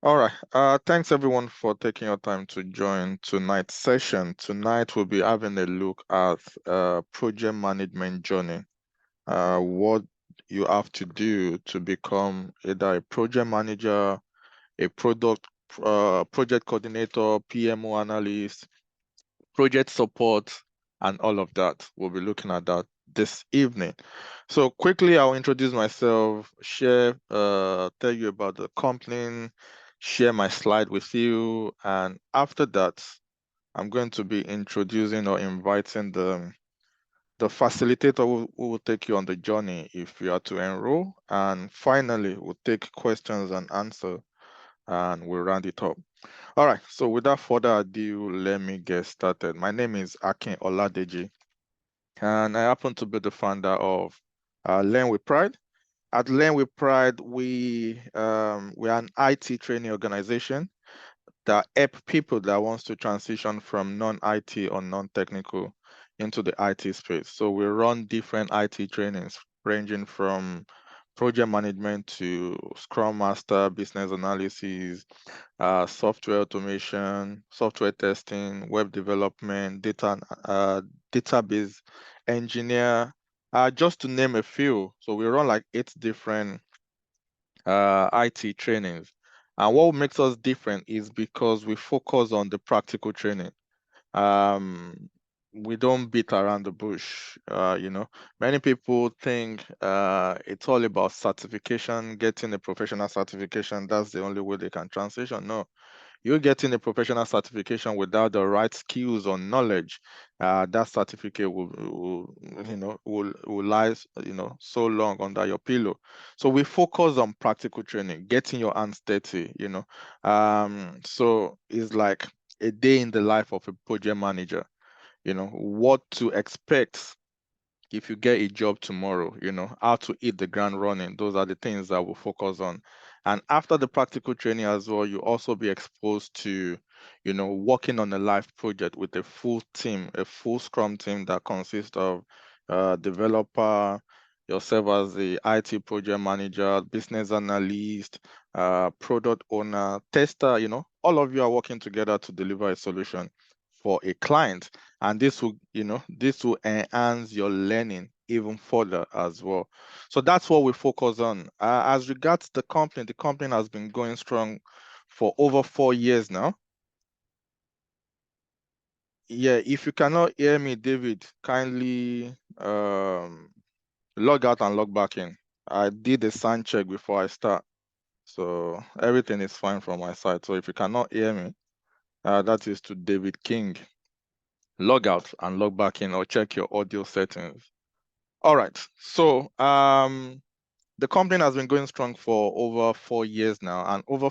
All right. Thanks everyone for taking your time to join tonight's session. Tonight we'll be having a look at project management journey. What you have to do to become either a project manager, a project coordinator, PMO analyst, project support, and all of that. We'll be looking at that this evening. So quickly, I'll introduce myself, tell you about the company, share my slide with you, and after that, I'm going to be introducing or inviting the facilitator who will take you on the journey if you are to enroll, and finally, we'll take questions and answer, and we'll round it up. All right, so without further ado, let me get started. My name is Akin Oladeji, and I happen to be the founder of Learn with Pride. At Learn with Pride, we are an IT training organization that help people that wants to transition from non-IT or non-technical into the IT space. So we run different IT trainings ranging from project management to Scrum Master, business analysis, software automation, software testing, web development, database engineer, just to name a few. So we run like 8 different IT trainings. And what makes us different is because we focus on the practical training. Um, we don't beat around the bush. Many people think it's all about certification, getting a professional certification. That's the only way they can transition. No, you're getting a professional certification without the right skills or knowledge. That certificate will lie, so long under your pillow. So we focus on practical training, getting your hands dirty. So it's like a day in the life of a project manager. What to expect if you get a job tomorrow, how to hit the ground running. Those are the things that we'll focus on. And after the practical training as well, you also be exposed to, working on a live project with a full team, a full Scrum team that consists of developer, yourself as the IT project manager, business analyst, product owner, tester, all of you are working together to deliver a solution for a client, and this will enhance your learning even further as well. So that's what we focus on. As regards the company has been going strong for over 4 years now. Yeah, if you cannot hear me, David, kindly log out and log back in. I did a sound check before I start, so everything is fine from my side. So if you cannot hear me, that is to David King. Log out and log back in, or check your audio settings. All right. So the company has been going strong for over 4 years now, and over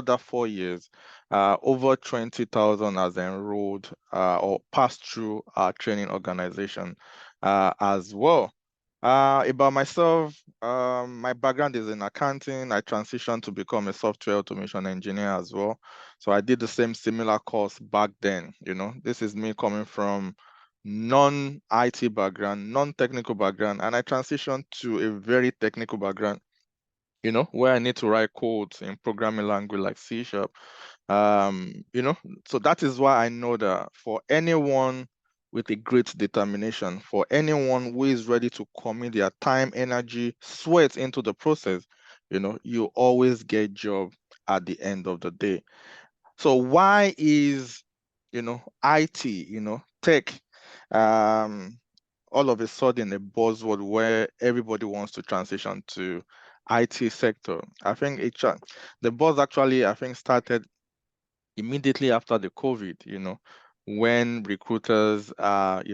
that 4 years, over 20,000 has enrolled or passed through our training organization as well. About myself, my background is in accounting. I transitioned to become a software automation engineer as well. So I did the similar course back then. This is me coming from non-IT background, non-technical background, and I transitioned to a very technical background, where I need to write codes in programming language like C Sharp. So that is why I know that for anyone with a great determination, for anyone who is ready to commit their time, energy, sweat into the process, you always get job at the end of the day. So why is, IT, tech, um, all of a sudden a buzzword where everybody wants to transition to IT sector? I think the buzz actually, I think, started immediately after the COVID, when recruiters are,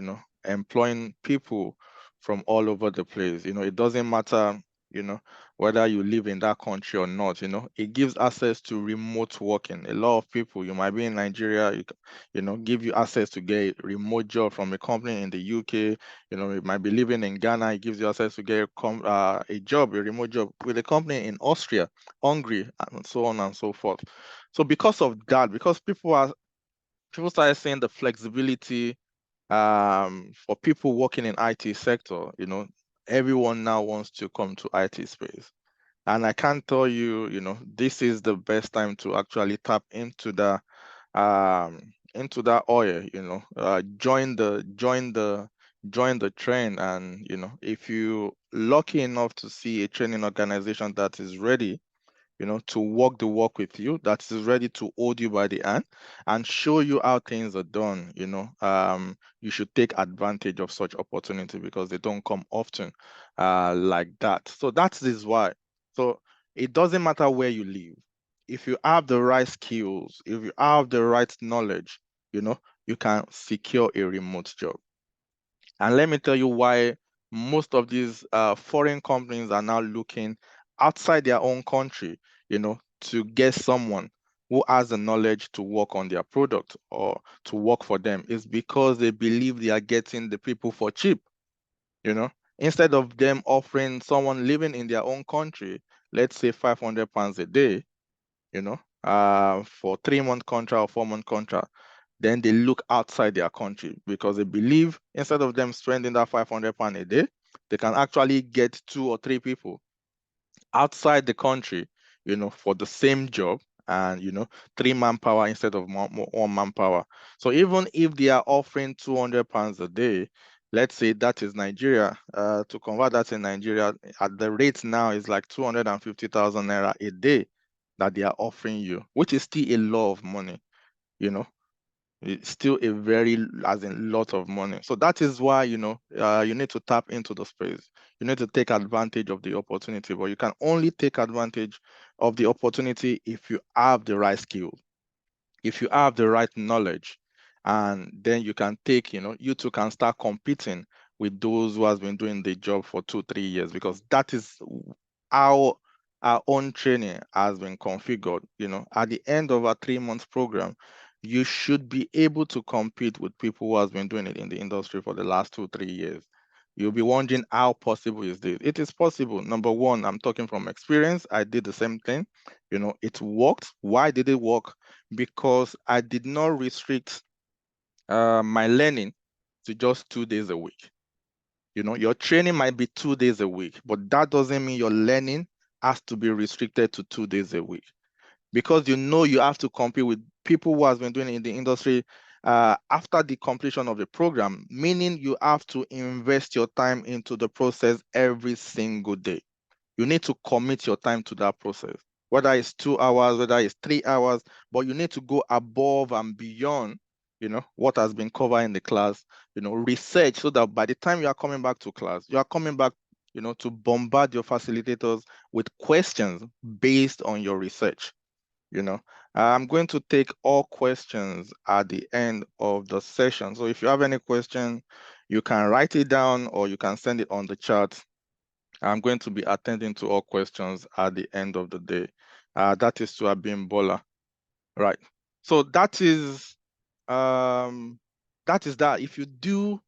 employing people from all over the place. It doesn't matter, you know, whether you live in that country or not, it gives access to remote working. A lot of people, you might be in Nigeria, give you access to get a remote job from a company in the UK. You might be living in Ghana, it gives you access to get a job, a remote job with a company in Austria, Hungary, and so on and so forth. So because of that, because people started seeing the flexibility for people working in IT sector, everyone now wants to come to IT space. And I can tell you, this is the best time to actually tap into that oil, join the train. And if you lucky enough to see a training organization that is ready, to walk the walk with you, that is ready to hold you by the hand and show you how things are done, you should take advantage of such opportunity because they don't come often like that. So that is why. So it doesn't matter where you live. If you have the right skills, if you have the right knowledge, you can secure a remote job. And let me tell you why most of these foreign companies are now looking outside their own country, to get someone who has the knowledge to work on their product or to work for them. Is because they believe they are getting the people for cheap, you know. Instead of them offering someone living in their own country, let's say £500 a day, for 3 month contract or 4 month contract, then they look outside their country because they believe instead of them spending that £500 a day, they can actually get 2 or 3 people outside the country, for the same job and, 3 manpower instead of one manpower. So even if they are offering £200 a day, let's say that is Nigeria, to convert that in Nigeria, at the rate now is like 250,000 naira a day that they are offering you, which is still a lot of money, you know. It's still a very, as in, lot of money. So that is why, you need to tap into the space. You need to take advantage of the opportunity, but you can only take advantage of the opportunity if you have the right skill, if you have the right knowledge, and then you can take, you too can start competing with those who has been doing the job for 2 3 years, because that is how our own training has been configured. At the end of a 3 month program, you should be able to compete with people who has been doing it in the industry for the last 2 3 years. You'll be wondering, how possible is this? It is possible. Number one, I'm talking from experience. I did the same thing. It worked. Why did it work? Because I did not restrict my learning to just 2 days a week. Your training might be 2 days a week, but that doesn't mean your learning has to be restricted to 2 days a week, because you have to compete with people who has been doing it in the industry after the completion of the program, meaning you have to invest your time into the process every single day. You need to commit your time to that process, whether it's 2 hours, whether it's 3 hours, but you need to go above and beyond, what has been covered in the class, research, so that by the time you are coming back to class, you are coming back, to bombard your facilitators with questions based on your research. I'm going to take all questions at the end of the session. So if you have any question, you can write it down or you can send it on the chat. I'm going to be attending to all questions at the end of the day. That is to Abimbola. Right. So that. If you do,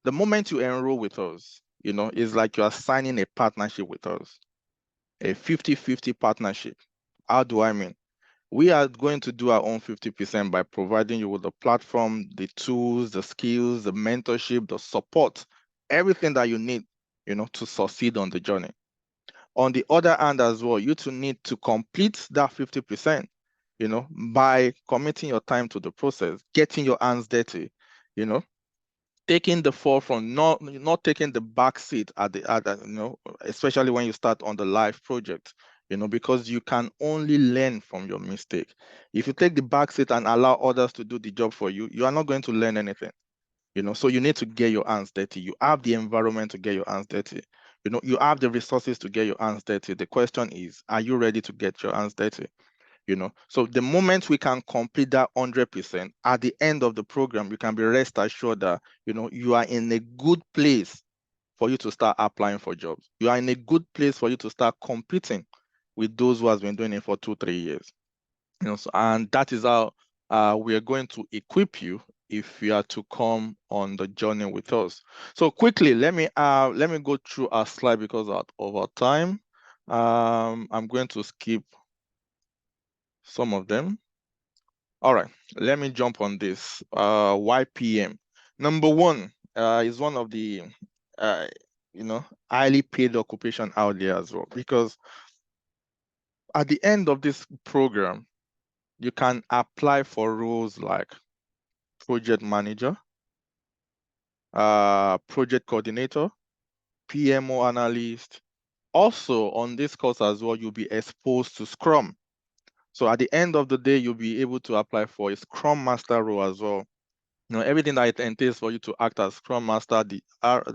the moment you enroll with us, it's like you are signing a partnership with us, a 50-50 partnership. How do I mean? We are going to do our own 50% by providing you with the platform, the tools, the skills, the mentorship, the support, everything that you need, to succeed on the journey. On the other hand as well, you too need to complete that 50%, by committing your time to the process, getting your hands dirty, you know, taking the forefront, not taking the back seat especially when you start on the live project, because you can only learn from your mistake. If you take the back seat and allow others to do the job for you, you are not going to learn anything. So you need to get your hands dirty. You have the environment to get your hands dirty. You have the resources to get your hands dirty. The question is, are you ready to get your hands dirty? So the moment we can complete that 100%, at the end of the program, you can be rest assured that, you are in a good place for you to start applying for jobs. You are in a good place for you to start competing with those who has been doing it for 2 3 years. And that is how we are going to equip you if you are to come on the journey with us. So quickly, let me go through our slide because of our time. I'm going to skip some of them. All right, let me jump on this. YPM. Number one is one of the highly paid occupation out there as well, because at the end of this program, you can apply for roles like project manager, project coordinator, PMO analyst. Also, on this course as well, you'll be exposed to Scrum. So at the end of the day, you'll be able to apply for a Scrum Master role as well. You know, everything that it entails for you to act as Scrum Master,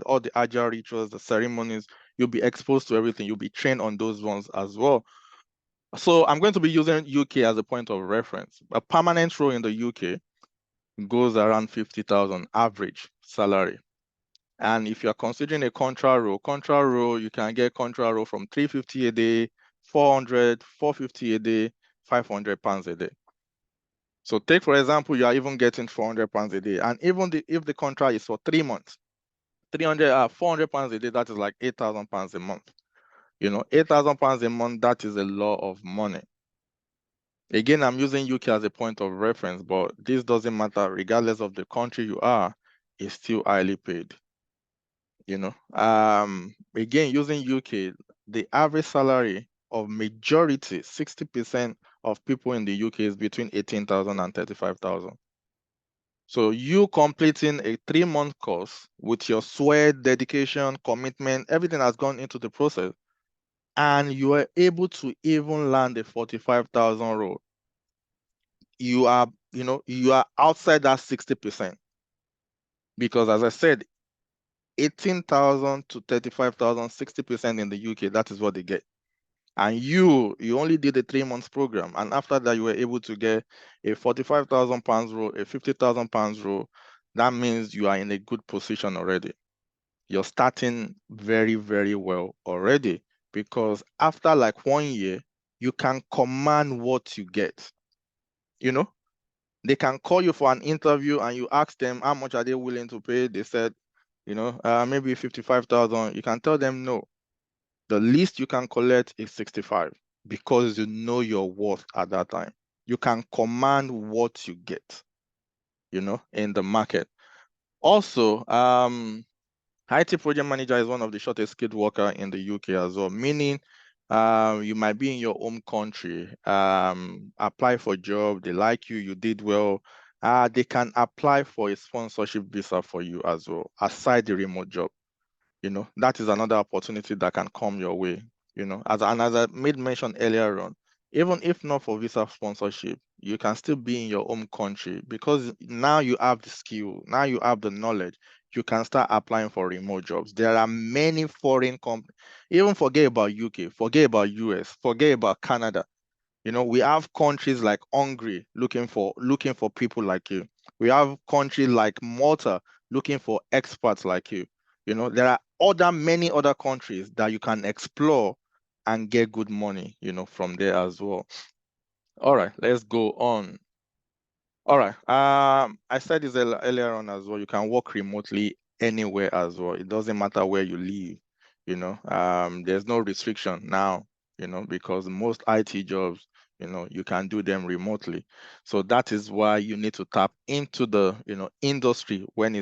all the agile rituals, the ceremonies, you'll be exposed to everything. You'll be trained on those ones as well. So I'm going to be using UK as a point of reference. A permanent role in the UK goes around 50,000 average salary. And if you're considering a contract role, you can get contract role from 350 a day, 400, 450 a day, 500 pounds a day. So take, for example, you are even getting 400 pounds a day. And even if the contract is for 3 months, 400 pounds a day, that is like 8,000 pounds a month. You know, 8,000 pounds a month, that is a lot of money. Again, I'm using UK as a point of reference, but this doesn't matter. Regardless of the country you are, it's still highly paid. You know, again, using UK, the average salary of majority, 60% of people in the UK is between 18,000 and 35,000. So you completing a 3-month course with your sweat, dedication, commitment, everything has gone into the process, and you are able to even land a 45,000 role. You are, you are outside that 60%. Because as I said, 18,000 to 35,000, 60% in the UK, that is what they get. And you only did a 3-month program. And after that, you were able to get a 45,000 pounds role, a 50,000 pounds role. That means you are in a good position already. You're starting very, very well already, because after like 1 year, you can command what you get. You know, they can call you for an interview and you ask them how much are they willing to pay. They said, maybe 55,000. You can tell them no. The least you can collect is 65, because you know your worth at that time. You can command what you get, in the market. Also, IT project manager is one of the shortest skilled worker in the UK as well, meaning you might be in your home country, apply for a job, they like you, you did well. They can apply for a sponsorship visa for you as well, aside the remote job. That is another opportunity that can come your way. As I made mention earlier on, even if not for visa sponsorship, you can still be in your home country, because now you have the skill, now you have the knowledge. You can start applying for remote jobs. There are many foreign companies. Even forget about UK, forget about US, forget about Canada. We have countries like Hungary looking for people like you. We have countries like Malta looking for experts like you. There are many other countries that you can explore and get good money, from there as well. All right, let's go on. All right. I said this earlier on as well. You can work remotely anywhere as well. It doesn't matter where you live. There's no restriction now, because most IT jobs, you can do them remotely. So that is why you need to tap into the, industry when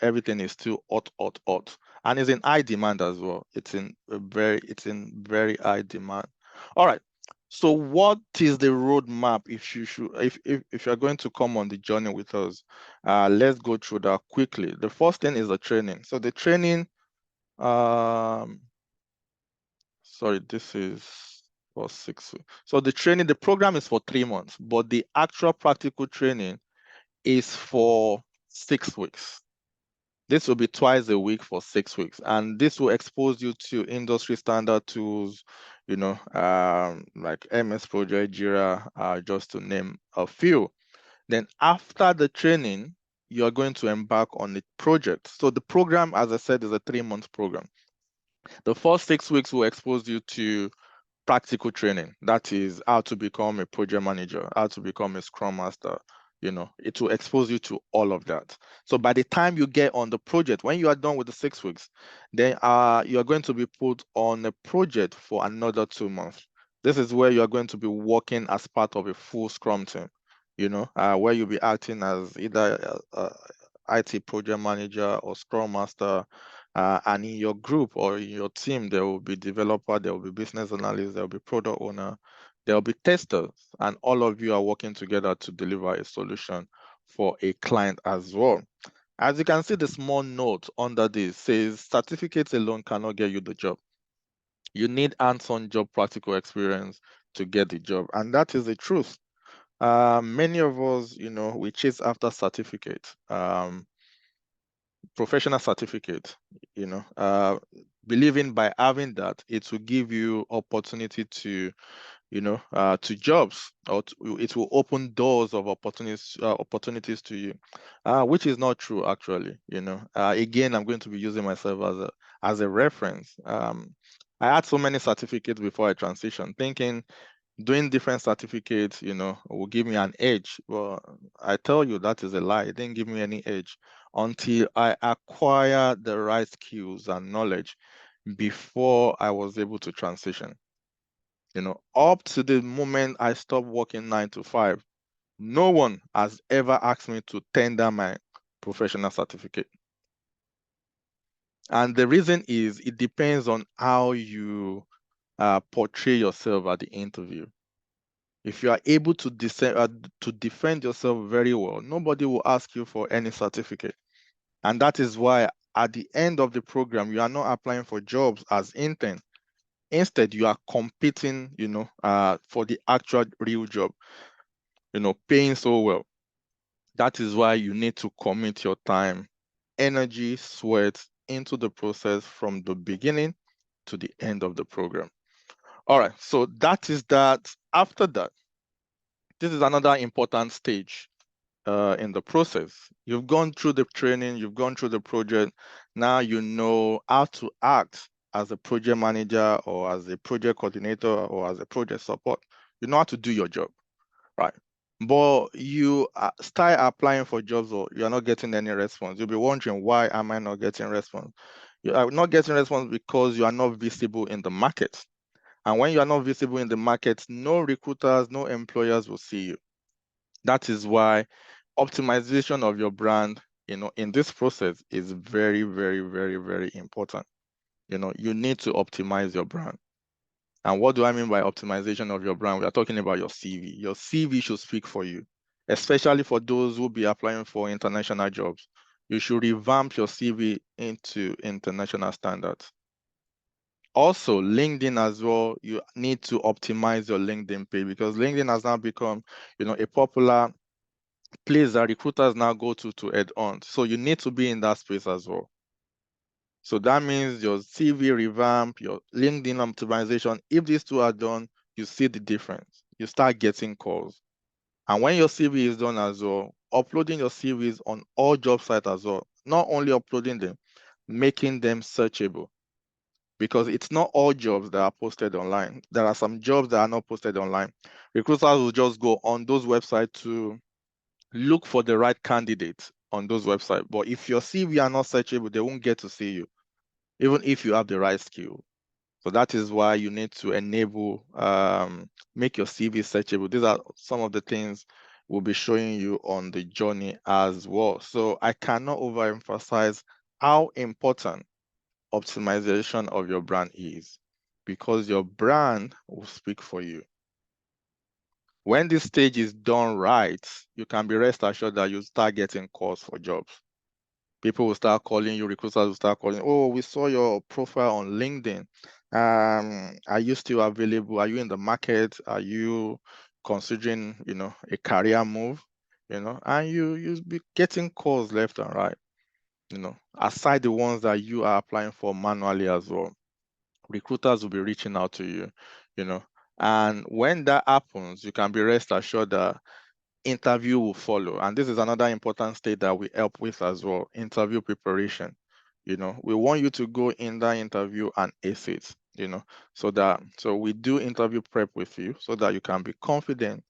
everything is still hot, hot, hot. And it's in high demand as well. It's in very high demand. All right. So what is the roadmap if you're going to come on the journey with us? Let's go through that quickly. The first thing is the training. So the training, sorry, this is for 6 weeks. So the program is for 3 months, but the actual practical training is for 6 weeks. This will be twice a week for 6 weeks, and this will expose you to industry standard tools, like MS Project, Jira, just to name a few. Then after the training, you are going to embark on a project. So the program, as I said, is a 3-month program. The first 6 weeks will expose you to practical training. That is how to become a project manager, how to become a scrum master. It will expose you to all of that. So by the time you get on the project, when you are done with the 6 weeks, then you are going to be put on a project for another 2 months. This is where you are going to be working as part of a full scrum team, where you'll be acting as either IT project manager or scrum master, And in your group or in your team, there will be developer, there will be business analyst, there will be product owner, there will be testers, and all of you are working together to deliver a solution for a client as well. As you can see, the small note under this says certificates alone cannot get you the job. You need hands-on job practical experience to get the job, and that is the truth. Many of us, we chase after certificate, professional certificate, believing by having that it will give you opportunity to jobs, or it will open doors of opportunities to you, which is not true actually. Again, I'm going to be using myself as a reference. I had so many certificates before I transitioned, thinking doing different certificates, will give me an edge. Well, I tell you that is a lie. It didn't give me any edge until I acquired the right skills and knowledge before I was able to transition. Up to the moment I stopped working 9 to 5, no one has ever asked me to tender my professional certificate. And the reason is it depends on how you portray yourself at the interview. If you are able to defend yourself very well, nobody will ask you for any certificate. And that is why at the end of the program, you are not applying for jobs as intern. Instead, you are competing, for the actual real job, paying so well. That is why you need to commit your time, energy, sweat into the process from the beginning to the end of the program. All right, so that is that. After that, this is another important stage in the process. You've gone through the training, you've gone through the project. Now you know how to act as a project manager or as a project coordinator or as a project support. You know how to do your job, right? But you start applying for jobs or you're not getting any response. You'll be wondering, why am I not getting response? You are not getting response because you are not visible in the market. And when you are not visible in the market, no recruiters, no employers will see you. That is why optimization of your brand, in this process is very, very, very, very important. You need to optimize your brand. And what do I mean by optimization of your brand? We are talking about your CV. Your CV should speak for you, especially for those who be applying for international jobs. You should revamp your CV into international standards. Also, LinkedIn as well, you need to optimize your LinkedIn page because LinkedIn has now become, a popular place that recruiters now go to head on. So you need to be in that space as well. So that means your CV revamp, your LinkedIn optimization. If these two are done, you see the difference. You start getting calls. And when your CV is done as well, uploading your CVs on all job sites as well, not only uploading them, making them searchable. Because it's not all jobs that are posted online. There are some jobs that are not posted online. Recruiters will just go on those websites to look for the right candidate on those websites. But if your CV are not searchable, they won't get to see you, even if you have the right skill. So that is why you need to enable, make your CV searchable. These are some of the things we'll be showing you on the journey as well. So I cannot overemphasize how important optimization of your brand is, because your brand will speak for you. When this stage is done right, you can be rest assured that you start getting calls for jobs. People will start calling you, recruiters will start calling, oh, we saw your profile on LinkedIn. Are you still available? Are you in the market? Are you considering, a career move? And you be getting calls left and right, aside the ones that you are applying for manually as well. Recruiters will be reaching out to you, you know. And when that happens, you can be rest assured that interview will follow. And this is another important stage that we help with as well, interview preparation. We want you to go in that interview and ace it, so we do interview prep with you so that you can be confident,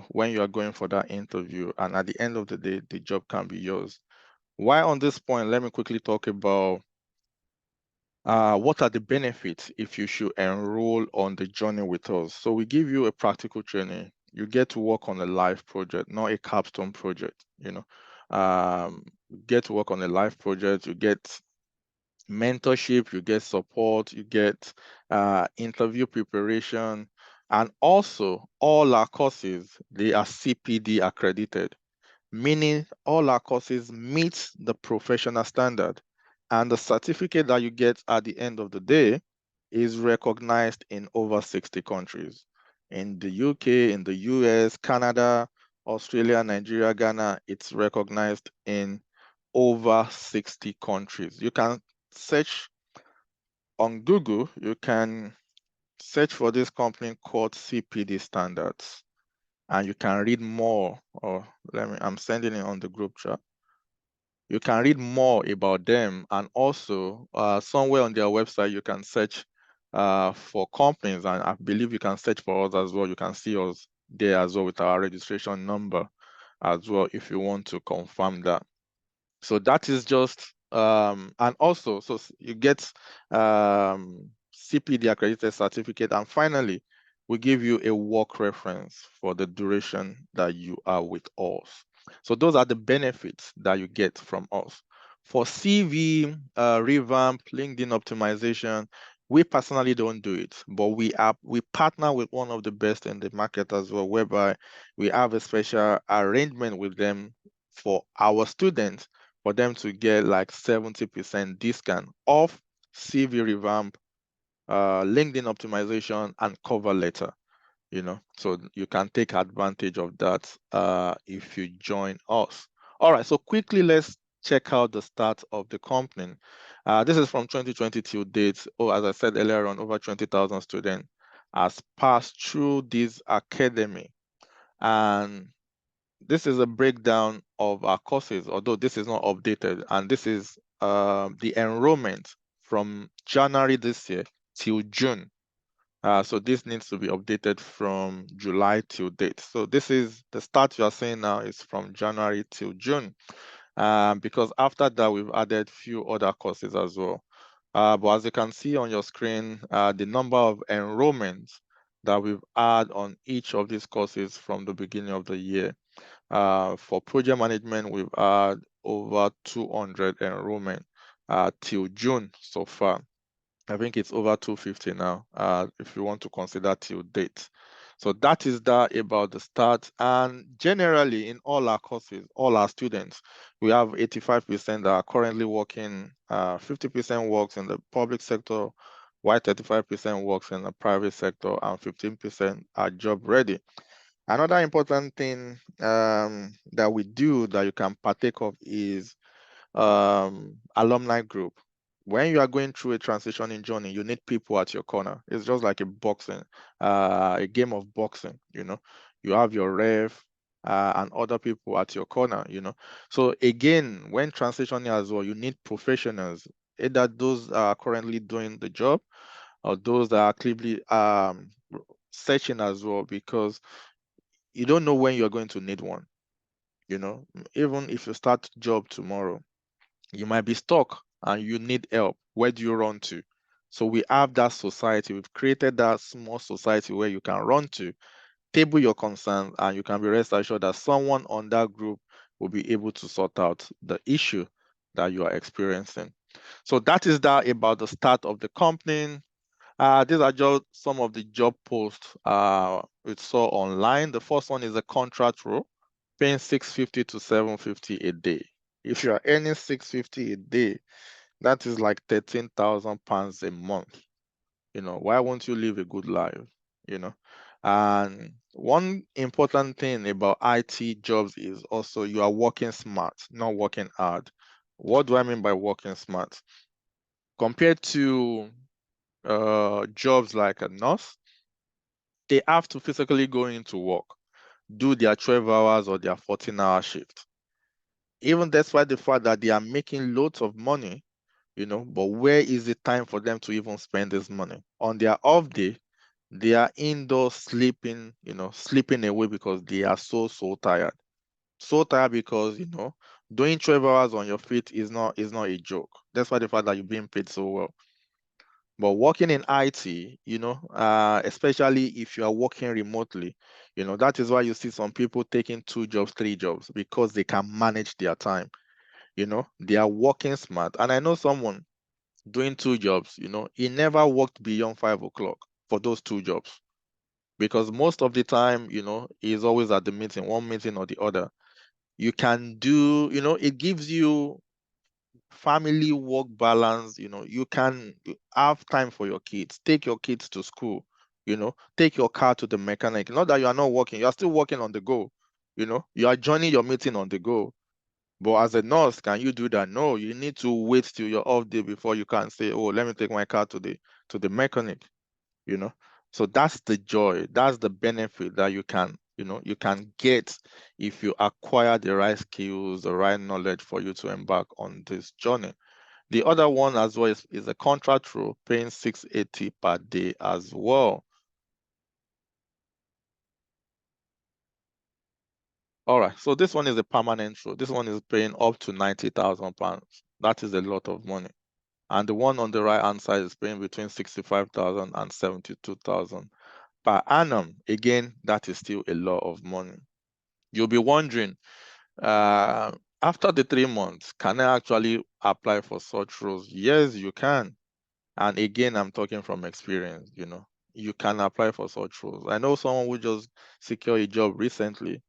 when you are going for that interview. And at the end of the day, the job can be yours. While on this point, let me quickly talk about what are the benefits if you should enroll on the journey with us. So we give you a practical training. You get to work on a live project, not a capstone project. You get to work on a live project. You get mentorship, you get support, you get interview preparation, and also all our courses, they are CPD accredited, meaning all our courses meet the professional standard. And the certificate that you get at the end of the day is recognized in over 60 countries. In the UK, in the US, Canada, Australia, Nigeria, Ghana, it's recognized in over 60 countries. You can search on Google, you can search for this company called CPD Standards, and you can read more. Or I'm sending it on the group chat. You can read more about them, and also somewhere on their website you can search for companies, and I believe you can search for us as well. You can see us there as well with our registration number as well if you want to confirm that. So that is just and also you get CPD accredited certificate, and finally we give you a work reference for the duration that you are with us. So those are the benefits that you get from us. For CV revamp, LinkedIn optimization, we personally don't do it, but we partner with one of the best in the market as well, whereby we have a special arrangement with them for our students, for them to get like 70% discount off CV revamp, LinkedIn optimization, and cover letter. So you can take advantage of that if you join us. All right, so quickly let's check out the start of the company. This is from 2020 till date. As I said earlier on, over 20,000 students has passed through this academy, and this is a breakdown of our courses, although this is not updated, and this is the enrollment from January this year till June. So this needs to be updated from July till date. So this is the start you are seeing now is from January till June, because after that we've added few other courses as well. But as you can see on your screen, the number of enrollments that we've had on each of these courses from the beginning of the year. For project management, we've had over 200 enrollment till June so far. I think it's over 250 now, if you want to consider till date. So that is that about the start. And generally, in all our courses, all our students, we have 85% that are currently working, 50% works in the public sector, while 35% works in the private sector, and 15% are job ready. Another important thing that we do that you can partake of is alumni group. When you are going through a transitioning journey, you need people at your corner. It's just like a game of boxing. You have your ref and other people at your corner. So again, when transitioning as well, you need professionals, either those that are currently doing the job or those that are actively searching as well, because you don't know when you're going to need one. Even if you start job tomorrow, you might be stuck and you need help. Where do you run to? So we have that society. We've created that small society where you can run to, table your concerns, and you can be rest assured that someone on that group will be able to sort out the issue that you are experiencing. So that is that about the start of the company. These are just some of the job posts we saw online. The first one is a contract role, paying 650 to 750 a day. If you are earning 650 a day, that is like 13,000 pounds a month. Why won't you live a good life? You know, and one important thing about IT jobs is also you are working smart, not working hard. What do I mean by working smart? Compared to jobs like a nurse, they have to physically go into work, do their 12 hours or their 14-hour shift. Even despite the fact that they are making loads of money, but where is the time for them to even spend this money? On their off day, they are indoors sleeping, sleeping away because they are so tired. So tired because, doing 12 hours on your feet is not a joke. That's why the fact that you're being paid so well. But working in IT, especially if you are working remotely, that is why you see some people taking 2 jobs, 3 jobs, because they can manage their time. They are working smart. And I know someone, doing 2 jobs, he never worked beyond 5 o'clock for those 2 jobs, because most of the time, he's always at the meeting, one meeting or the other. You can do, it gives you family work balance. You can have time for your kids, take your kids to school, take your car to the mechanic. Not that you are not working, you are still working on the go. You are joining your meeting on the go. But as a nurse, can you do that? No, you need to wait till you're off day before you can say, oh, let me take my car to the mechanic, you know. So that's the joy, that's the benefit that you can get if you acquire the right skills, the right knowledge for you to embark on this journey. The other one as well is a contract role paying 680 per day as well. All right, so this one is a permanent role. This one is paying up to 90,000 pounds. That is a lot of money. And the one on the right hand side is paying between 65,000 and 72,000 per annum. Again, that is still a lot of money. You'll be wondering, uh, after the 3 months, can I actually apply for such roles? Yes, you can. And again, I'm talking from experience. You can apply for such roles. I know someone who just secured a job recently.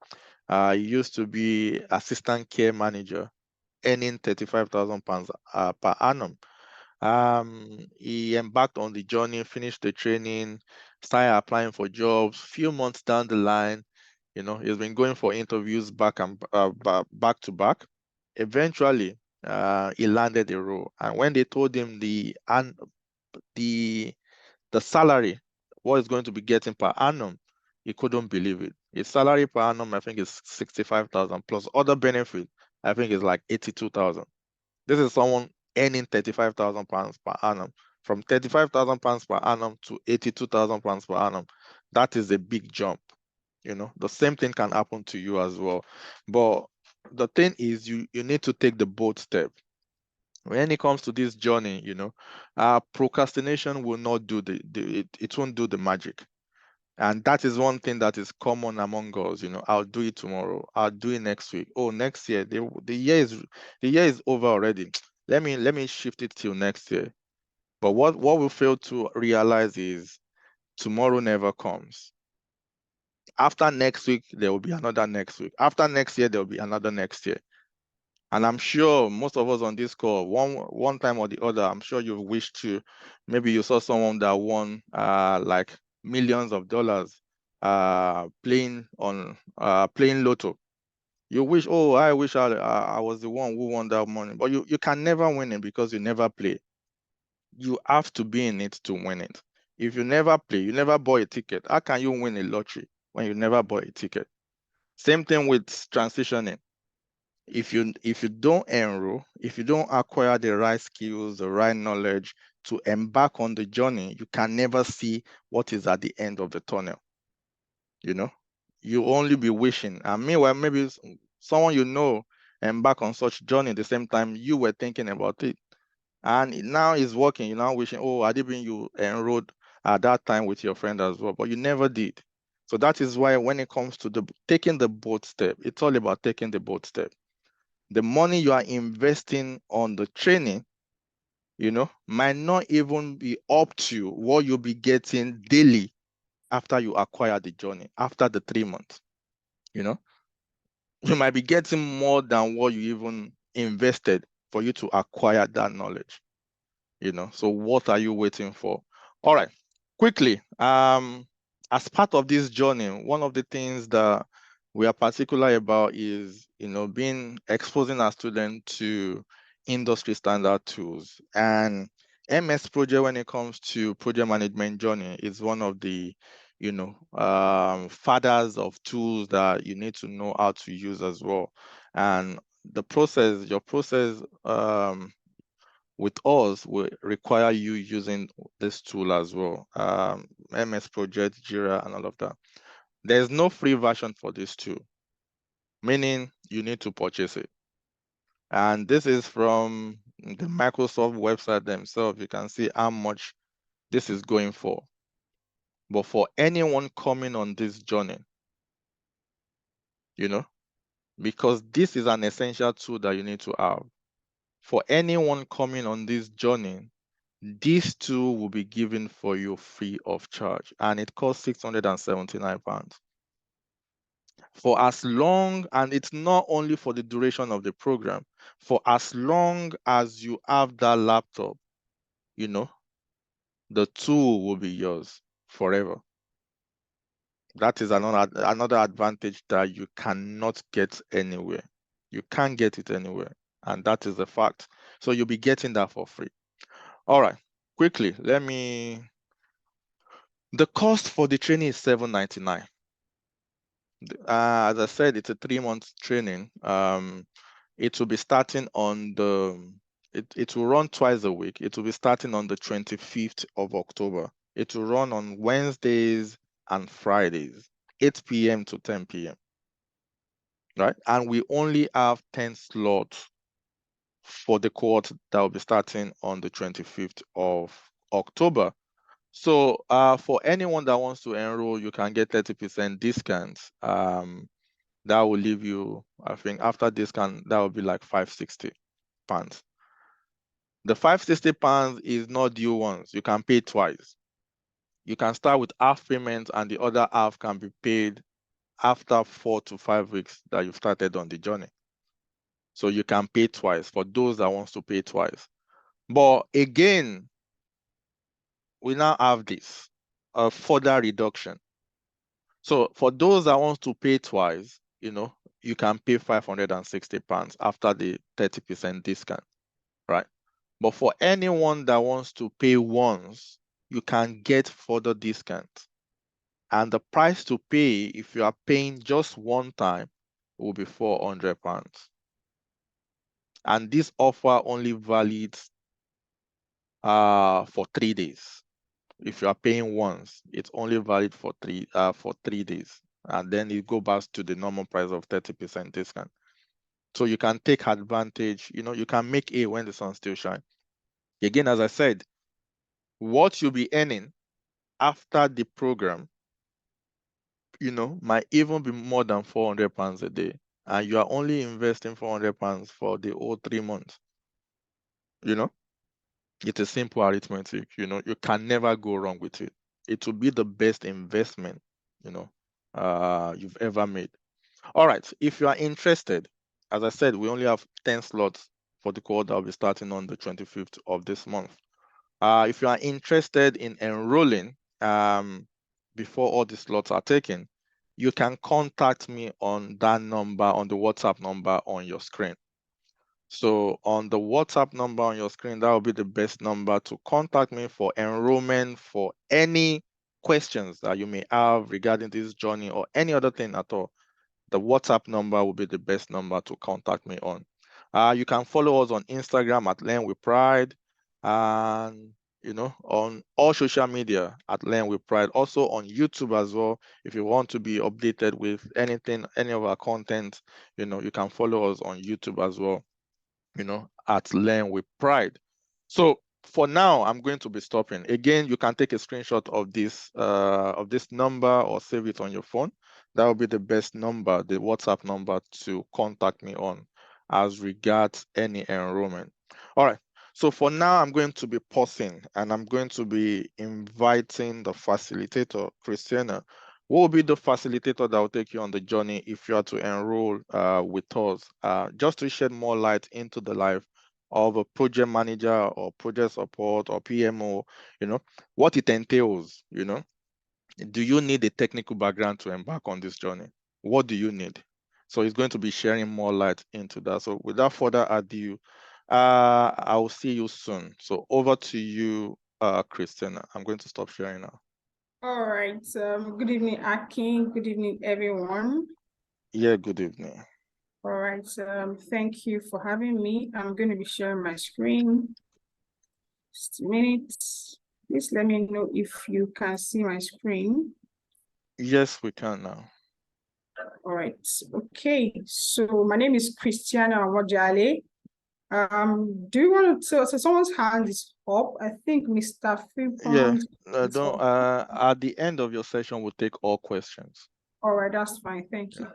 He used to be assistant care manager, earning 35,000 pounds per annum. He embarked on the journey, finished the training, started applying for jobs. Few months down the line, he's been going for interviews back to back. Eventually, he landed a role, and when they told him the the salary, what he's going to be getting per annum, he couldn't believe it. His salary per annum, I think, is 65,000 plus other benefits. I think it's like 82,000. This is someone earning 35,000 pounds per annum. From 35,000 pounds per annum to 82,000 pounds per annum. That is a big jump. The same thing can happen to you as well. But the thing is, you need to take the bold step. When it comes to this journey, procrastination will not do it won't do the magic. And that is one thing that is common among us. I'll do it tomorrow. I'll do it next week. Oh, next year. The year is over already. Let me shift it till next year. But what we fail to realize is tomorrow never comes. After next week, there will be another next week. After next year, there will be another next year. And I'm sure most of us on this call, one time or the other, I'm sure you've wished to, maybe you saw someone that won like millions of dollars playing lotto. You wish, oh, I wish I was the one who won that money. But you can never win it because you never play. You have to be in it to win it. If you never play, you never bought a ticket. How can you win a lottery when you never bought a ticket? Same thing with transitioning. If you don't enroll, if you don't acquire the right skills, the right knowledge to embark on the journey, you can never see what is at the end of the tunnel. You know, you only be wishing. And meanwhile, maybe someone embark on such journey the same time you were thinking about it. And now it's working. You're now wishing, oh, had it been you enrolled at that time with your friend as well, but you never did. So that is why when it comes to taking the bold step, it's all about taking the bold step. The money you are investing on the training, might not even be up to what you'll be getting daily after you acquire the journey, after the 3 months. You know, you might be getting more than what you even invested for you to acquire that knowledge. So what are you waiting for? All right, quickly, as part of this journey, one of the things that we are particular about is being exposing our students to industry standard tools. And MS Project, when it comes to project management journey, is one of the fathers of tools that you need to know how to use as well. And your process with us will require you using this tool as well. MS Project, Jira, and all of that. There's no free version for this tool, meaning you need to purchase it. And this is from the Microsoft website themselves. You can see how much this is going for. But for anyone coming on this journey, because this is an essential tool that you need to have. For anyone coming on this journey, These two will be given for you free of charge, and it costs £679. For as long, and it's not only for the duration of the program, for as long as you have that laptop, you know, the tool will be yours forever. That is another advantage that you cannot get anywhere. You can't get it anywhere, and that is the fact. So you'll be getting that for free. All right, quickly, the cost for the training is $799. As I said, it's a 3-month training. It will be starting on it will run twice a week. It will be starting on the 25th of October. It will run on Wednesdays and Fridays, 8 p.m. to 10 p.m. Right? And we only have 10 slots for the cohort that will be starting on the 25th of October. So for anyone that wants to enroll, you can get 30% discount. That will leave you, I think after discount, that will be like £560. The £560 is not due once. You can pay twice. You can start with half payment and the other half can be paid after 4 to 5 weeks that you've started on the journey. So you can pay twice for those that wants to pay twice. But again, we now have this, a further reduction. So for those that wants to pay twice, you can pay £560 after the 30% discount, right? But for anyone that wants to pay once, you can get further discount. And the price to pay, if you are paying just one time, will be £400. And this offer only valid for 3 days. If you are paying once, it's only valid for 3 days. And then it goes back to the normal price of 30% discount. So you can take advantage, you can make hay when the sun still shines. Again, as I said, what you'll be earning after the program, might even be more than £400 a day. And you are only investing £400 for the whole 3 months. It's a simple arithmetic, you can never go wrong with it. It will be the best investment, you've ever made. All right, if you are interested, as I said, we only have 10 slots for the cohort that will be starting on the 25th of this month. If you are interested in enrolling before all the slots are taken, you can contact me on that number, on the WhatsApp number on your screen. So on the WhatsApp number on your screen, that will be the best number to contact me for enrollment, for any questions that you may have regarding this journey or any other thing at all. The WhatsApp number will be the best number to contact me on. You can follow us on Instagram at Learn with Pride, and on all social media at Learn with Pride. Also on YouTube as well. If you want to be updated with anything, any of our content, you can follow us on YouTube as well. At Learn with Pride. So for now, I'm going to be stopping. Again, you can take a screenshot of this number or save it on your phone. That will be the best number, the WhatsApp number to contact me on as regards any enrollment. All right. So for now, I'm going to be pausing and I'm going to be inviting the facilitator, Christiana. What will be the facilitator that will take you on the journey if you are to enroll with us, just to shed more light into the life of a project manager or project support or PMO, what it entails, Do you need a technical background to embark on this journey? What do you need? So it's going to be sharing more light into that. So without further ado, I will see you soon. So over to you, Christina. I'm going to stop sharing now. All right. Good evening, Akin. Good evening, everyone. Yeah, good evening. All right. Thank you for having me. I'm going to be sharing my screen. Just a minute. Please let me know if you can see my screen. Yes, we can now. All right. Okay. So my name is Christiana Wajale. Do you want to? So someone's hand is up. I think Mr. Philpont. Yeah, don't. At the end of your session, we'll take all questions. All right, that's fine. Thank you.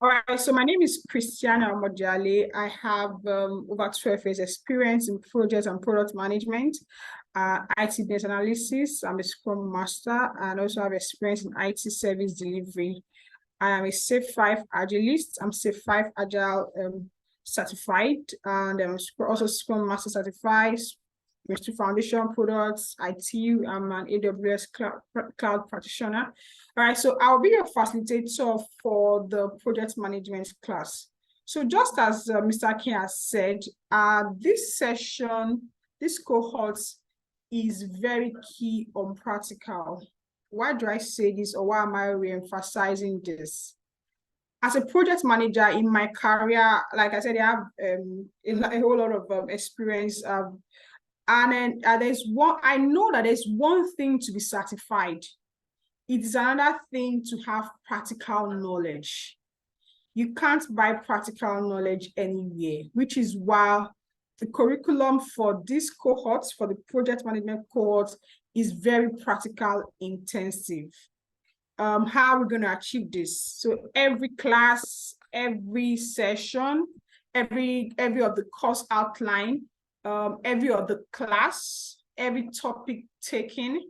All right, so my name is Christiana Omojale. I have over 12 years experience in project and product management, IT business analysis. I'm a Scrum Master and also have experience in IT service delivery. I am a Safe 5 Agilist. I'm Safe 5 Agile certified, and also Scrum Master certified, Mr. Foundation Products, IT. I'm an AWS cloud practitioner. All right, so I'll be your facilitator for the project management class. So just as Mr. Akin has said, this session, this cohort is very key on practical. Why do I say this, or why am I re-emphasizing this? As a project manager in my career, like I said, I have a whole lot of experience. And then I know that there's one thing to be certified. It is another thing to have practical knowledge. You can't buy practical knowledge anywhere, which is why the curriculum for this cohort, for the project management cohort, is very practical intensive. How are we going to achieve this? So every class, every session, every of the course outline, every of the class, every topic taken,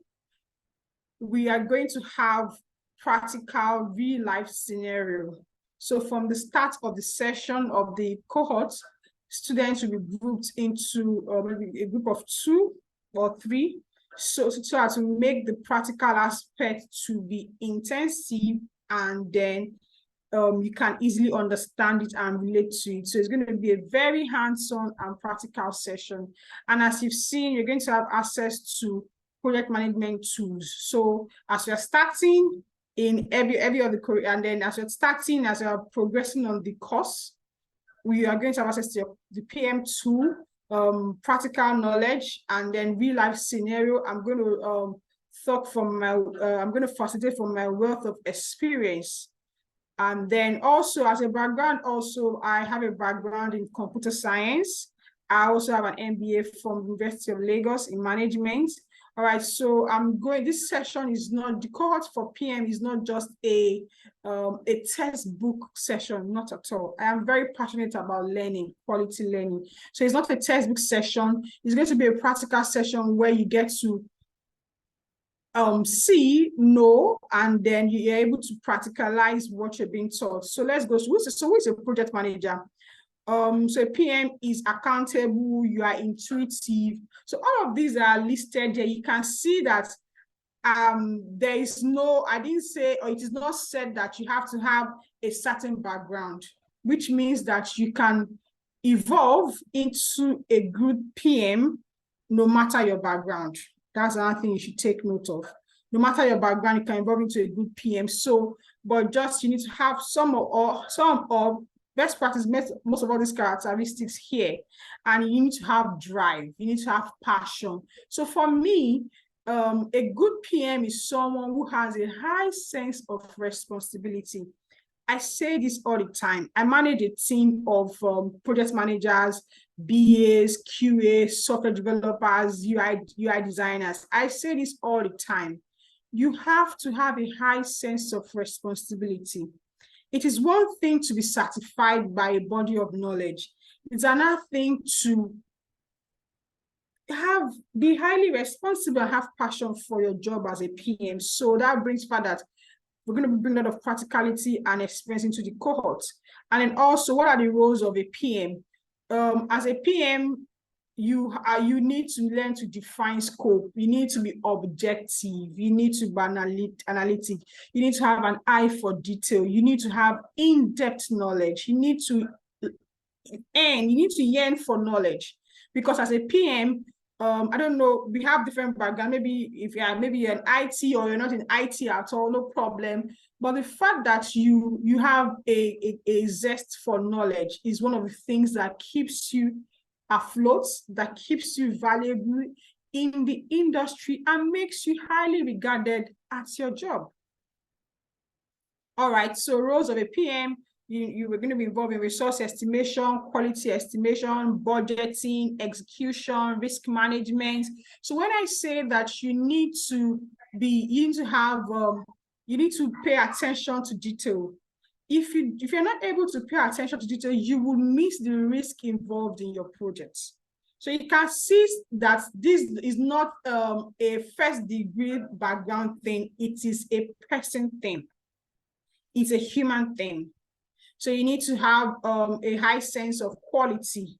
we are going to have practical real life scenario. So from the start of the session of the cohort, students will be grouped into maybe a group of 2 or 3, so as to make the practical aspect to be intensive, and then you can easily understand it and relate to it. So it's going to be a very hands-on and practical session. And as you've seen, you're going to have access to project management tools. So as you're starting in every of the career, and then as you're progressing on the course, we are going to have access to the PM tool, practical knowledge, and then real life scenario. I'm going to talk from my, I'm going to facilitate from my wealth of experience. And then also as a background, also I have a background in computer science. I also have an MBA from University of Lagos in management. All right, so this session is not, the cohort for PM is not just a textbook session, not at all. I am very passionate about learning, quality learning. So it's not a textbook session. It's going to be a practical session where you get to see, know, and then you're able to practicalize what you're being taught. So let's go. So who is a project manager? So a PM is accountable, you are intuitive. So all of these are listed there. You can see that there is no, I didn't say, or it is not said that you have to have a certain background, which means that you can evolve into a good PM no matter your background. That's another thing you should take note of. No matter your background, you can evolve into a good PM. So, but just you need to have some of best practice, most of all these characteristics here, and you need to have drive, you need to have passion. So for me, a good PM is someone who has a high sense of responsibility. I say this all the time. I manage a team of project managers, BAs, QA, software developers, UI designers. I say this all the time. You have to have a high sense of responsibility. It is one thing to be certified by a body of knowledge. It's another thing to be highly responsible and have passion for your job as a PM. So that brings forth that we're going to bring a lot of practicality and experience into the cohort. And then also, what are the roles of a PM? As a PM, you need to learn to define scope. You need to be objective. You need to be analytic. You need to have an eye for detail. You need to have in-depth knowledge. You need to yearn for knowledge, because as a PM, I don't know, we have different background. Maybe if you're in IT or you're not in IT at all, no problem. But the fact that you have a zest for knowledge is one of the things that keeps you afloat, that keeps you valuable in the industry and makes you highly regarded at your job. All right, so roles of a PM, you were going to be involved in resource estimation, quality estimation, budgeting, execution, risk management. So when I say that you need to have You need to pay attention to detail. If you're not able to pay attention to detail, you will miss the risk involved in your projects. So you can see that this is not a first degree background thing. It is a person thing. It's a human thing. So you need to have a high sense of quality.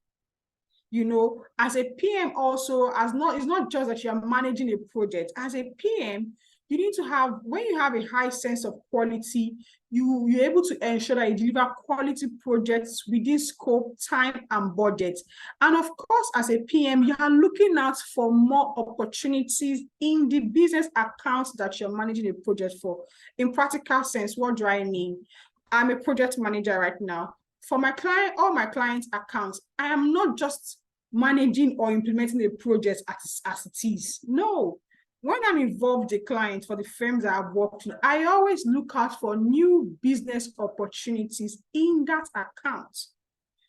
You know, as a PM also, it's not just that you're managing a project. As a PM, you need to have, when you have a high sense of quality, you're able to ensure that you deliver quality projects within scope, time, and budget. And of course, as a PM, you are looking out for more opportunities in the business accounts that you're managing a project for. In practical sense, what do I mean? I'm a project manager right now. For my client, all my clients' accounts, I am not just managing or implementing a project as it is. No, when I'm involved with a client for the firms that I've worked with, I always look out for new business opportunities in that account.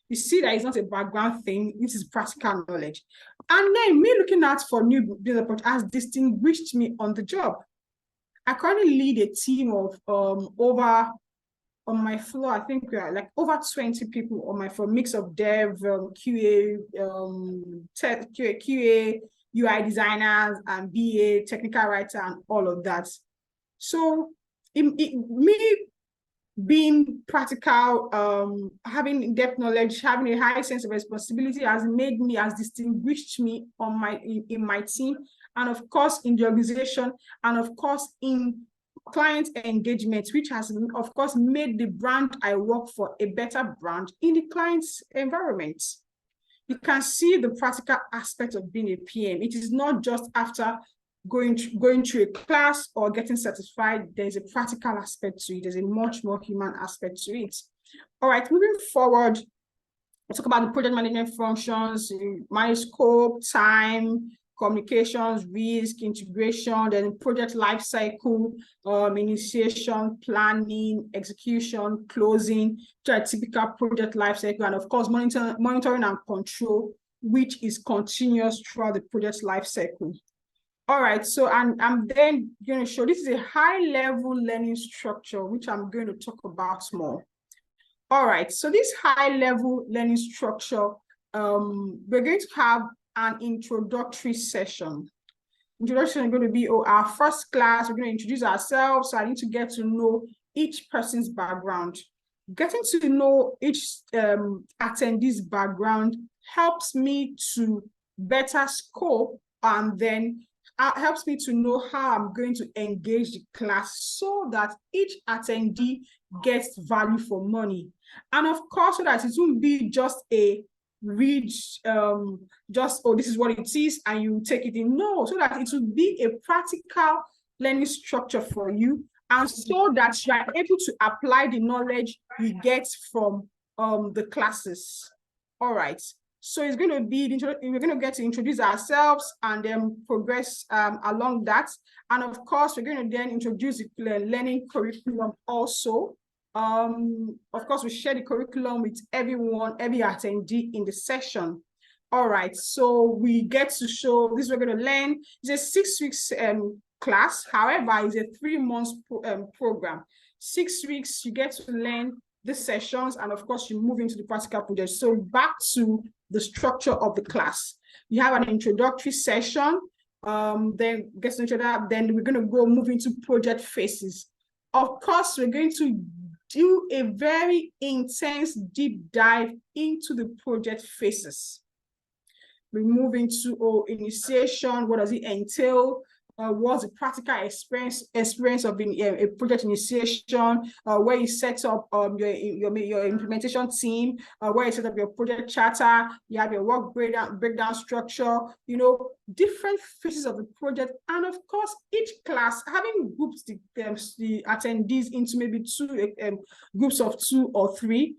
You see that it's not a background thing, this is practical knowledge. And then me looking out for new business opportunities has distinguished me on the job. I currently lead a team of over on my floor, I think we are like over 20 people on my floor, mix of dev, QA, QA, UI designers, and BA, technical writer, and all of that. So me being practical, having in-depth knowledge, having a high sense of responsibility has distinguished me in my team, and of course in the organization, and of course in client engagement, which has, of course, made the brand I work for a better brand in the client's environment. You can see the practical aspect of being a PM. It is not just after going through a class or getting certified. There's a practical aspect to it. There's a much more human aspect to it. All right, moving forward, we'll talk about the project management functions, manage scope, time, communications, risk, integration, then project life cycle, initiation, planning, execution, closing, typical project life cycle, and of course, monitoring and control, which is continuous throughout the project life cycle. All right, so I'm then going to show, this is a high-level learning structure, which I'm going to talk about more. All right, so this high-level learning structure, we're going to have an introductory session. Introduction is going to be our first class. We're going to introduce ourselves. So I need to get to know each person's background. Getting to know each attendee's background helps me to better scope, and then helps me to know how I'm going to engage the class so that each attendee gets value for money. And of course, so that it won't be just a read, just, oh, this is what it is, and you take it in. No, so that it will be a practical learning structure for you, and so that you are able to apply the knowledge you get from the classes. All right. So it's going to be, we're going to get to introduce ourselves and then progress along that. And of course, we're going to then introduce the learning curriculum also. Of course, we share the curriculum with everyone, every attendee in the session. All right, so we get to show this, we're going to learn. It's a 6 weeks class. However, it's a 3 months program. 6 weeks, you get to learn the sessions, and of course, you move into the practical project. So back to the structure of the class. You have an introductory session, then gets into that, then we're going to go move into project phases. Of course, we're going to do a very intense deep dive into the project phases. We move into initiation. What does it entail? What's the practical experience of a project initiation, where you set up your implementation team, where you set up your project charter, you have your work breakdown structure, you know, different phases of the project. And of course, each class, having grouped the attendees into maybe groups of 2 or 3,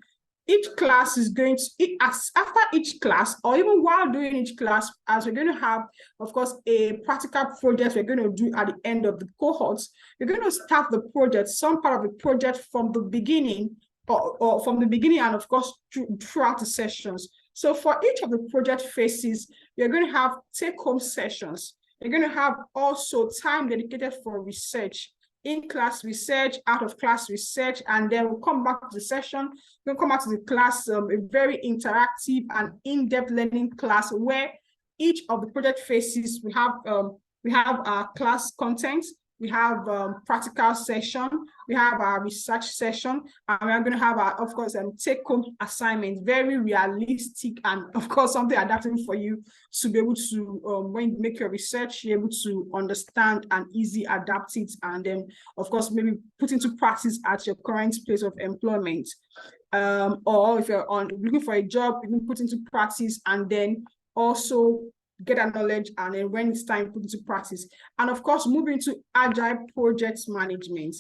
each class is going to, after each class, or even while doing each class, as we're going to have, of course, a practical project we're going to do at the end of the cohorts, we're going to start the project, some part of the project from the beginning, or from the beginning, and of course, throughout the sessions. So for each of the project phases, you're going to have take-home sessions. You're going to have also time dedicated for research. in-class research, out-of-class research, and then we'll come back to the session. We'll come back to the class, a very interactive and in-depth learning class where each of the project phases, we have our class content, we have practical session, we have our research session, and we are going to have our, of course, take-home assignment, very realistic and of course something adaptable for you to be able to, when you make your research, you're able to understand and easily adapt it, and then of course maybe put into practice at your current place of employment. Or if you're looking for a job, you can put into practice and then also get that knowledge, and then when it's time, put into practice. And of course, moving to agile project management.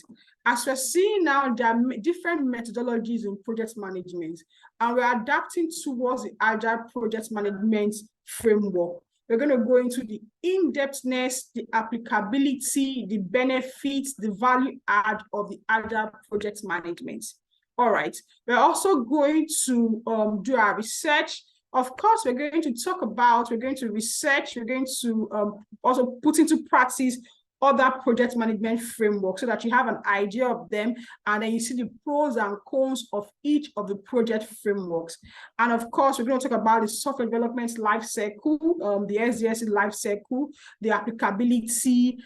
As we're seeing now, there are different methodologies in project management, and we're adapting towards the agile project management framework. We're going to go into the in-depthness, the applicability, the benefits, the value add of the agile project management. All right, we're also going to do our research. Of course, we're going to talk about, we're going to research, we're going to also put into practice other project management frameworks so that you have an idea of them, and then you see the pros and cons of each of the project frameworks. And of course, we're going to talk about the software development life cycle, the SDLC life cycle, the applicability,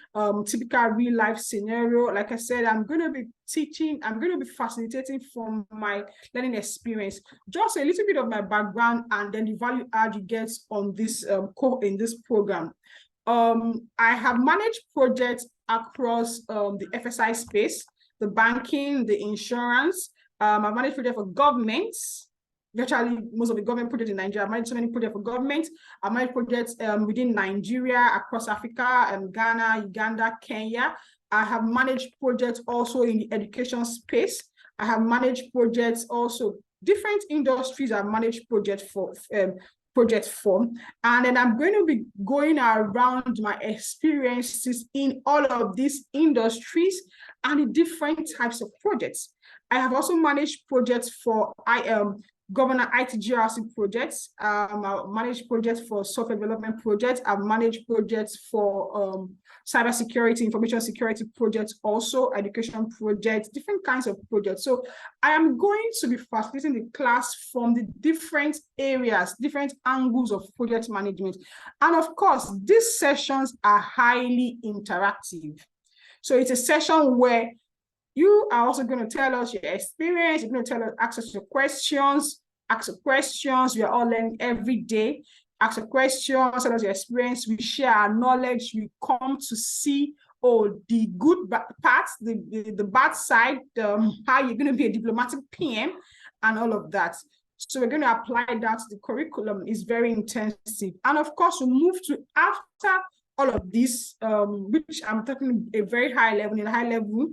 typical real life scenario. Like I said, I'm going to be teaching, I'm going to be facilitating from my learning experience, just a little bit of my background, and then the value add you get on this in this program. I have managed projects across the FSI space, the banking, the insurance. I've managed projects for governments. Virtually most of the government projects in Nigeria. I've managed so many projects for government. I've managed projects within Nigeria, across Africa, Ghana, Uganda, Kenya. I have managed projects also in the education space. I have managed projects also, different industries I've managed projects for. And then I'm going to be going around my experiences in all of these industries and the different types of projects. I have also managed projects for governor ITGRC projects. I've managed projects for software development projects. I've managed projects for cybersecurity, information security projects, also education projects, different kinds of projects. So I am going to be facilitating the class from the different areas, different angles of project management. And of course, these sessions are highly interactive. So it's a session where you are also going to tell us your experience. You're going to tell us, ask us your questions, We are all learning every day. Ask a question, tell us your experience. We share our knowledge. We come to see the good parts, the bad side, how you're going to be a diplomatic PM and all of that. So we're going to apply that. The curriculum is very intensive. And of course, we move to after all of this, which I'm talking a very high level, in a high level,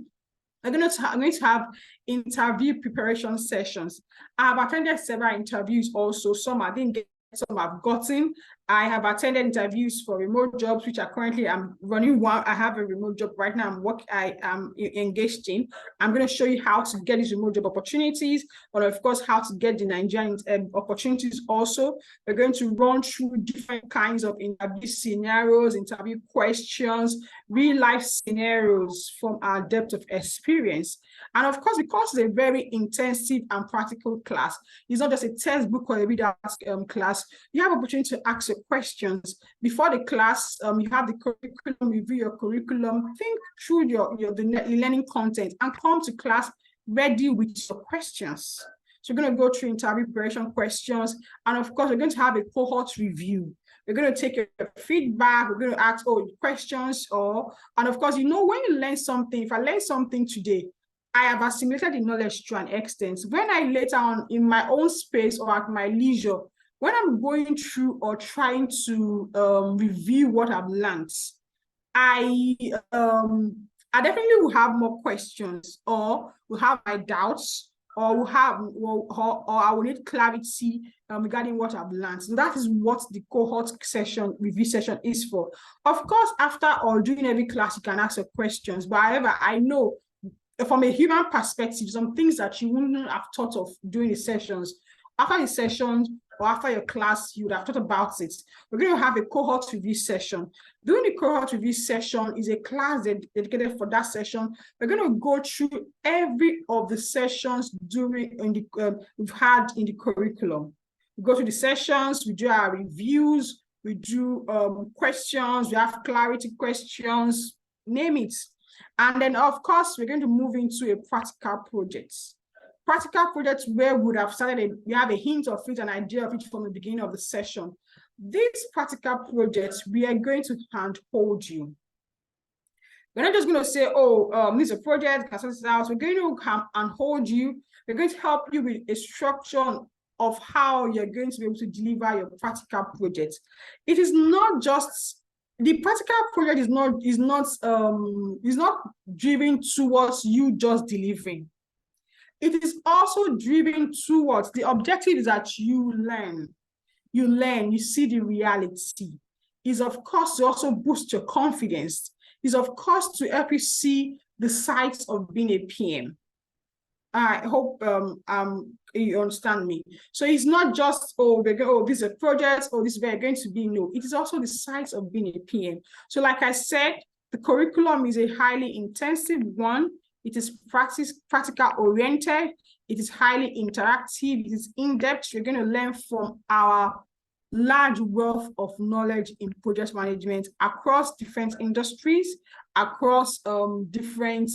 I'm going to have interview preparation sessions. I've attended several interviews also. Some I didn't get, some I've gotten. I have attended interviews for remote jobs, which are currently I'm running one. I have a remote job right now. I am engaged in. I'm going to show you how to get these remote job opportunities, but of course, how to get the Nigerian opportunities also. We're going to run through different kinds of interview scenarios, interview questions, real life scenarios from our depth of experience. And of course, because it's a very intensive and practical class, it's not just a textbook or a reader class. You have opportunity to ask your questions before the class. You have the curriculum, review your curriculum, think through the learning content, and come to class ready with your questions. So we're going to go through interview preparation questions, and of course, we're going to have a cohort review. We're going to take your feedback. We're going to ask questions, and of course, when you learn something, if I learn something today, I have assimilated the knowledge to an extent. When I later on in my own space or at my leisure, when I'm going through or trying to review what I've learned, I definitely will have more questions, or will have my doubts, or I will need clarity regarding what I've learned. So that is what the cohort session, review session is for. Of course, after or during every class, you can ask your questions. But however, I know from a human perspective, some things that you wouldn't have thought of during the sessions. After the sessions, or after your class, you would have thought about it. We're going to have a cohort review session. During the cohort review session is a class dedicated for that session. We're going to go through every of the sessions we've had in the curriculum. We go through the sessions, we do our reviews, we do questions, we have clarity questions, name it. And then, of course, we're going to move into a practical project. Practical projects where we would have started, we have a hint of it, an idea of it from the beginning of the session. These practical projects, we are going to handhold you. We're not just going to say, oh, this is a project, can sort this out. We're going to handhold you. We're going to help you with a structure of how you're going to be able to deliver your practical project. It is not just the practical project is not driven towards you just delivering. It is also driven towards the objective is that you learn, you see the reality. Is of course to also boost your confidence. Is of course to help you see the sights of being a PM. I hope you understand me. So it's not just, this is a project, or this is where you're going to be. No, it is also the sights of being a PM. So like I said, the curriculum is a highly intensive one. It is practical oriented. It is highly interactive. It is in-depth. You're going to learn from our large wealth of knowledge in project management across different industries, across different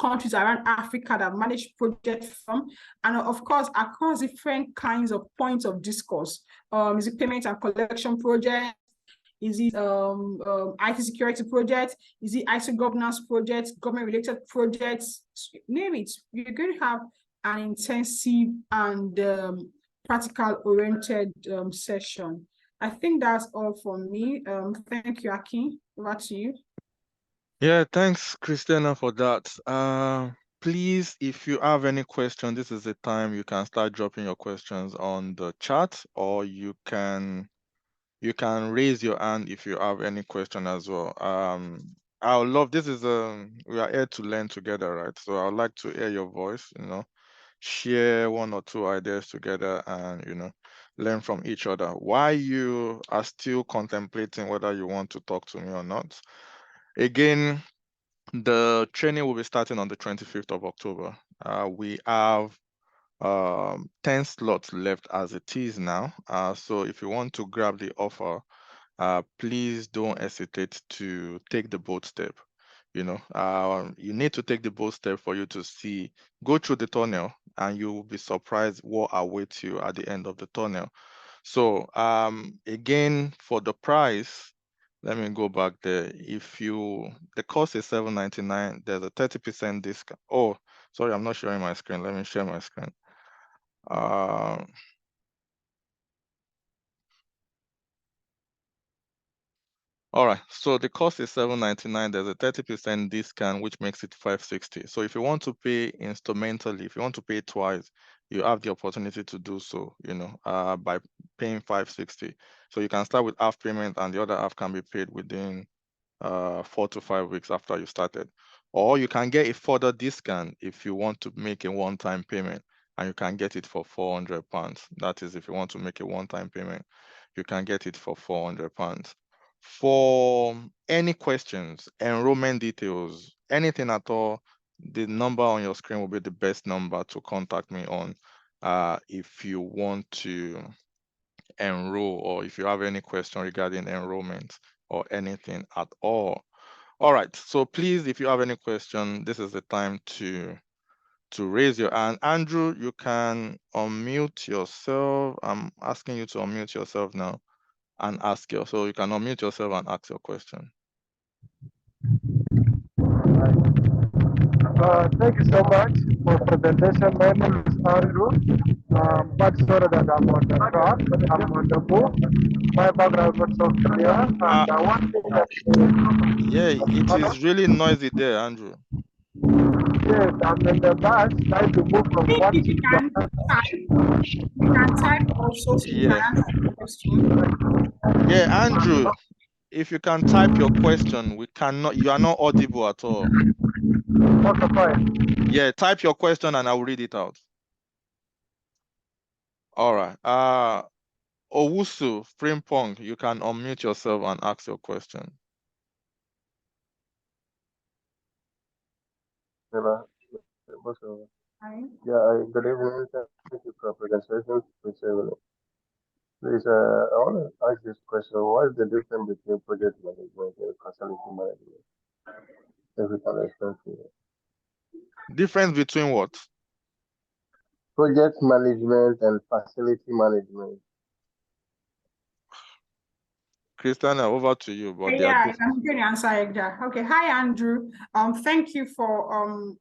countries around Africa that manage projects from, and of course, across different kinds of points of discourse. Is it payment and collection project? Is it IT security project? Is it ISO governance project, government-related projects? Name it. You're going to have an intensive and practical-oriented session. I think that's all for me. Thank you, Aki. Over to you. Yeah, thanks, Christiana, for that. Please, if you have any question, this is the time you can start dropping your questions on the chat, or you can raise your hand if you have any question as well. I would love, this is we are here to learn together, right? So I would like to hear your voice, share one or two ideas together and, learn from each other. While you are still contemplating whether you want to talk to me or not. Again, the training will be starting on the 25th of October. We have 10 slots left as it is now. So if you want to grab the offer, please don't hesitate to take the bold step. You need to take the bold step for you to go through the tunnel, and you will be surprised what awaits you at the end of the tunnel. So again, for the price, let me go back there. The cost is $7.99. There's a 30% discount. Oh, sorry, I'm not showing my screen. Let me share my screen. All right, so the cost is $7.99. There's a 30% discount, which makes it $5.60. So if you want to pay instrumentally, if you want to pay twice, you have the opportunity to do so, by paying $5.60. So you can start with half payment, and the other half can be paid within 4 to 5 weeks after you started. Or you can get a further discount if you want to make a one-time payment, and you can get it for £400. That is, if you want to make a one-time payment, you can get it for £400. For any questions, enrollment details, anything at all, the number on your screen will be the best number to contact me on if you want to enroll, or if you have any question regarding enrollment or anything at all. All right, so please, if you have any question, this is the time to raise your hand. Andrew, you can unmute yourself. I'm asking you to unmute yourself now and so you can unmute yourself and ask your question. Thank you so much for the presentation. My name is Andrew. But sorry that I'm on the truck, I'm on the move. My background is not so clear. And one thing that it is really noisy there, Andrew. Yes, I'm in the bus trying to move from one If you can type also, so you can answer the question. Yeah, Andrew, if you can type your question, you are not audible at all. Okay, fine. Yeah, type your question and I will read it out. All right. Owusu Frimpong, you can unmute yourself and ask your question. Hello. Hi. Yeah, good evening. Thank you for presentation. Please, I want to ask this question. What is the difference between project management and facility management? If we can explain to you. Difference between what? Project management and facility management. Christiana, over to you, but they are Yeah, I different. can give you the answer, Edgar. Okay, hi Andrew. Thank you for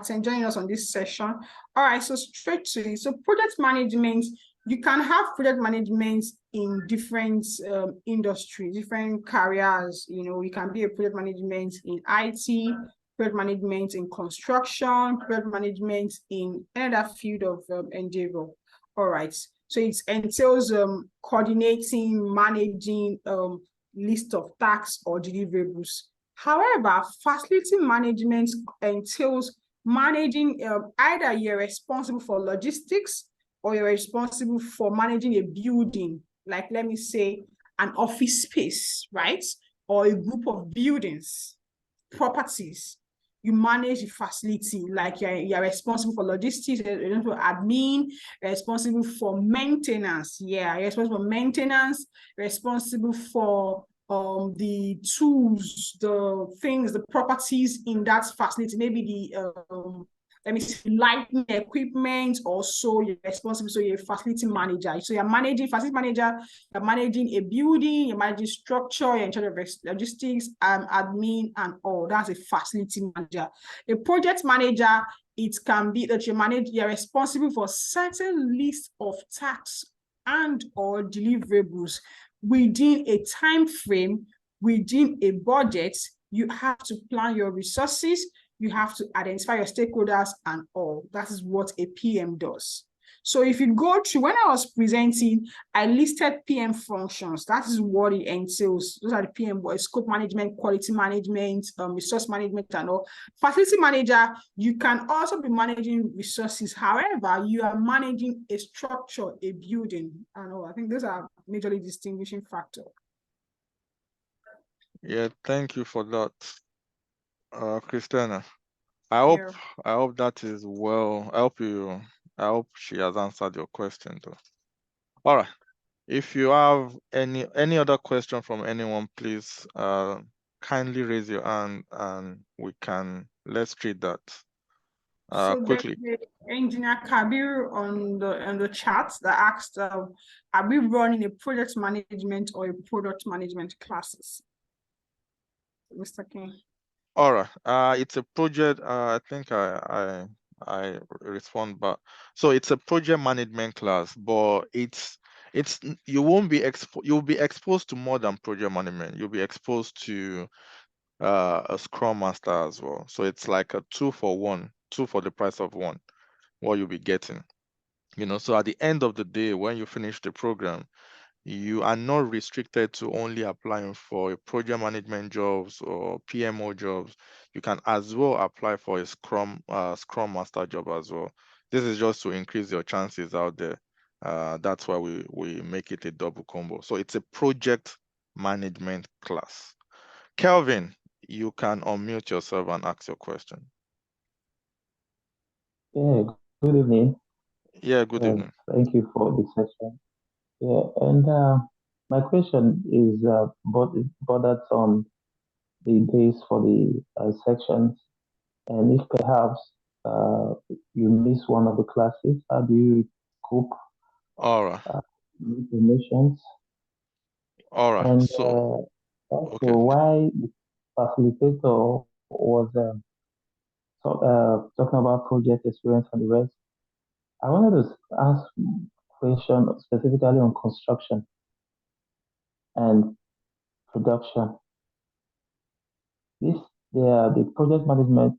joining us on this session. All right, so straight to it. So project management, you can have project management in different industries, different careers. You know, you can be a project management in IT, project management in construction, project management in another field of endeavor. All right. So it entails coordinating, managing list of tasks or deliverables. However, facility management entails managing either you're responsible for logistics or you're responsible for managing a building, like let me say an office space, right? Or a group of buildings, properties. You manage the facility, like you're responsible for logistics, you're responsible for admin, you're responsible for maintenance. Yeah, you're responsible for maintenance, responsible for the tools, the things, the properties in that facility, maybe the let me see, lighting equipment, also you're responsible, so you're a facility manager. So you're managing, facility manager, you're managing a building, you're managing structure, you're in charge of logistics, admin, and all. That's a facility manager. A project manager, it can be that you're responsible for certain list of tasks and or deliverables within a time frame, within a budget. You have to plan your resources, you have to identify your stakeholders and all. That is what a PM does. So if you go through, when I was presenting, I listed PM functions. That is what it entails. Those are the PM, scope management, quality management, resource management, and all. Facility manager, you can also be managing resources. However, you are managing a structure, a building, and all. I think those are majorly distinguishing factors. Yeah, thank you for that, Christiana. I hope that is well. I hope she has answered your question though. All right. If you have any other question from anyone, please kindly raise your hand and let's treat that So quickly. the engineer Kabir on the chat that asked, are we running a project management or a product management classes? Mr. King. All right. It's a project. I think I respond back. So it's a project management class, but you'll be exposed to more than project management. You'll be exposed to a Scrum Master as well. So it's like a 2 for 1, 2 for the price of 1, what you'll be getting. So at the end of the day, when you finish the program, you are not restricted to only applying for project management jobs or PMO jobs. You can as well apply for a Scrum Master job as well. This is just to increase your chances out there. That's why we make it a double combo. So it's a project management class. Kelvin, you can unmute yourself and ask your question. Yeah, good evening. Yeah, good evening. Thank you for the session. Yeah, and my question is bordered on the days for the sections, and if perhaps you miss one of the classes, how do you cope All right. informations? All right. And So, also okay. why the facilitator was talking about project experience and the rest. I wanted to ask question specifically on construction and production. This the project management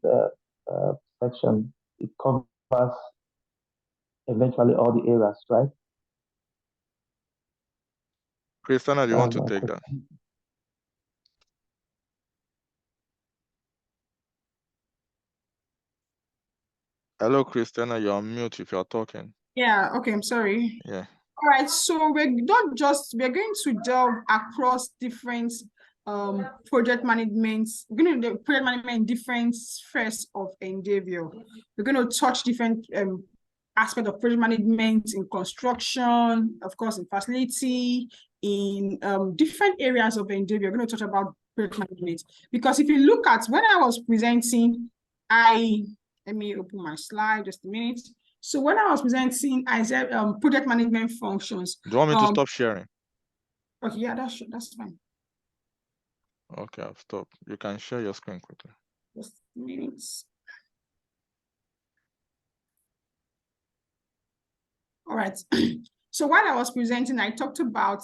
section. It covers eventually all the areas, right? Christiana, do you want That's to my take that? question. Hello, Christiana, you're on mute if you're talking. Yeah, okay, I'm sorry. Yeah. All right, so we're going to delve across different project management. We're going to do project management in different spheres of endeavor. We're going to touch different aspects of project management in construction, of course, in facility, in different areas of endeavor. We're going to touch about project management, because if you look at when I was presenting, let me open my slide just a minute. So when I was presenting, I said project management functions. Do you want me to stop sharing? Okay, yeah, that's fine. Okay, I've stopped. You can share your screen quickly. Just a minute. All right. So while I was presenting, I talked about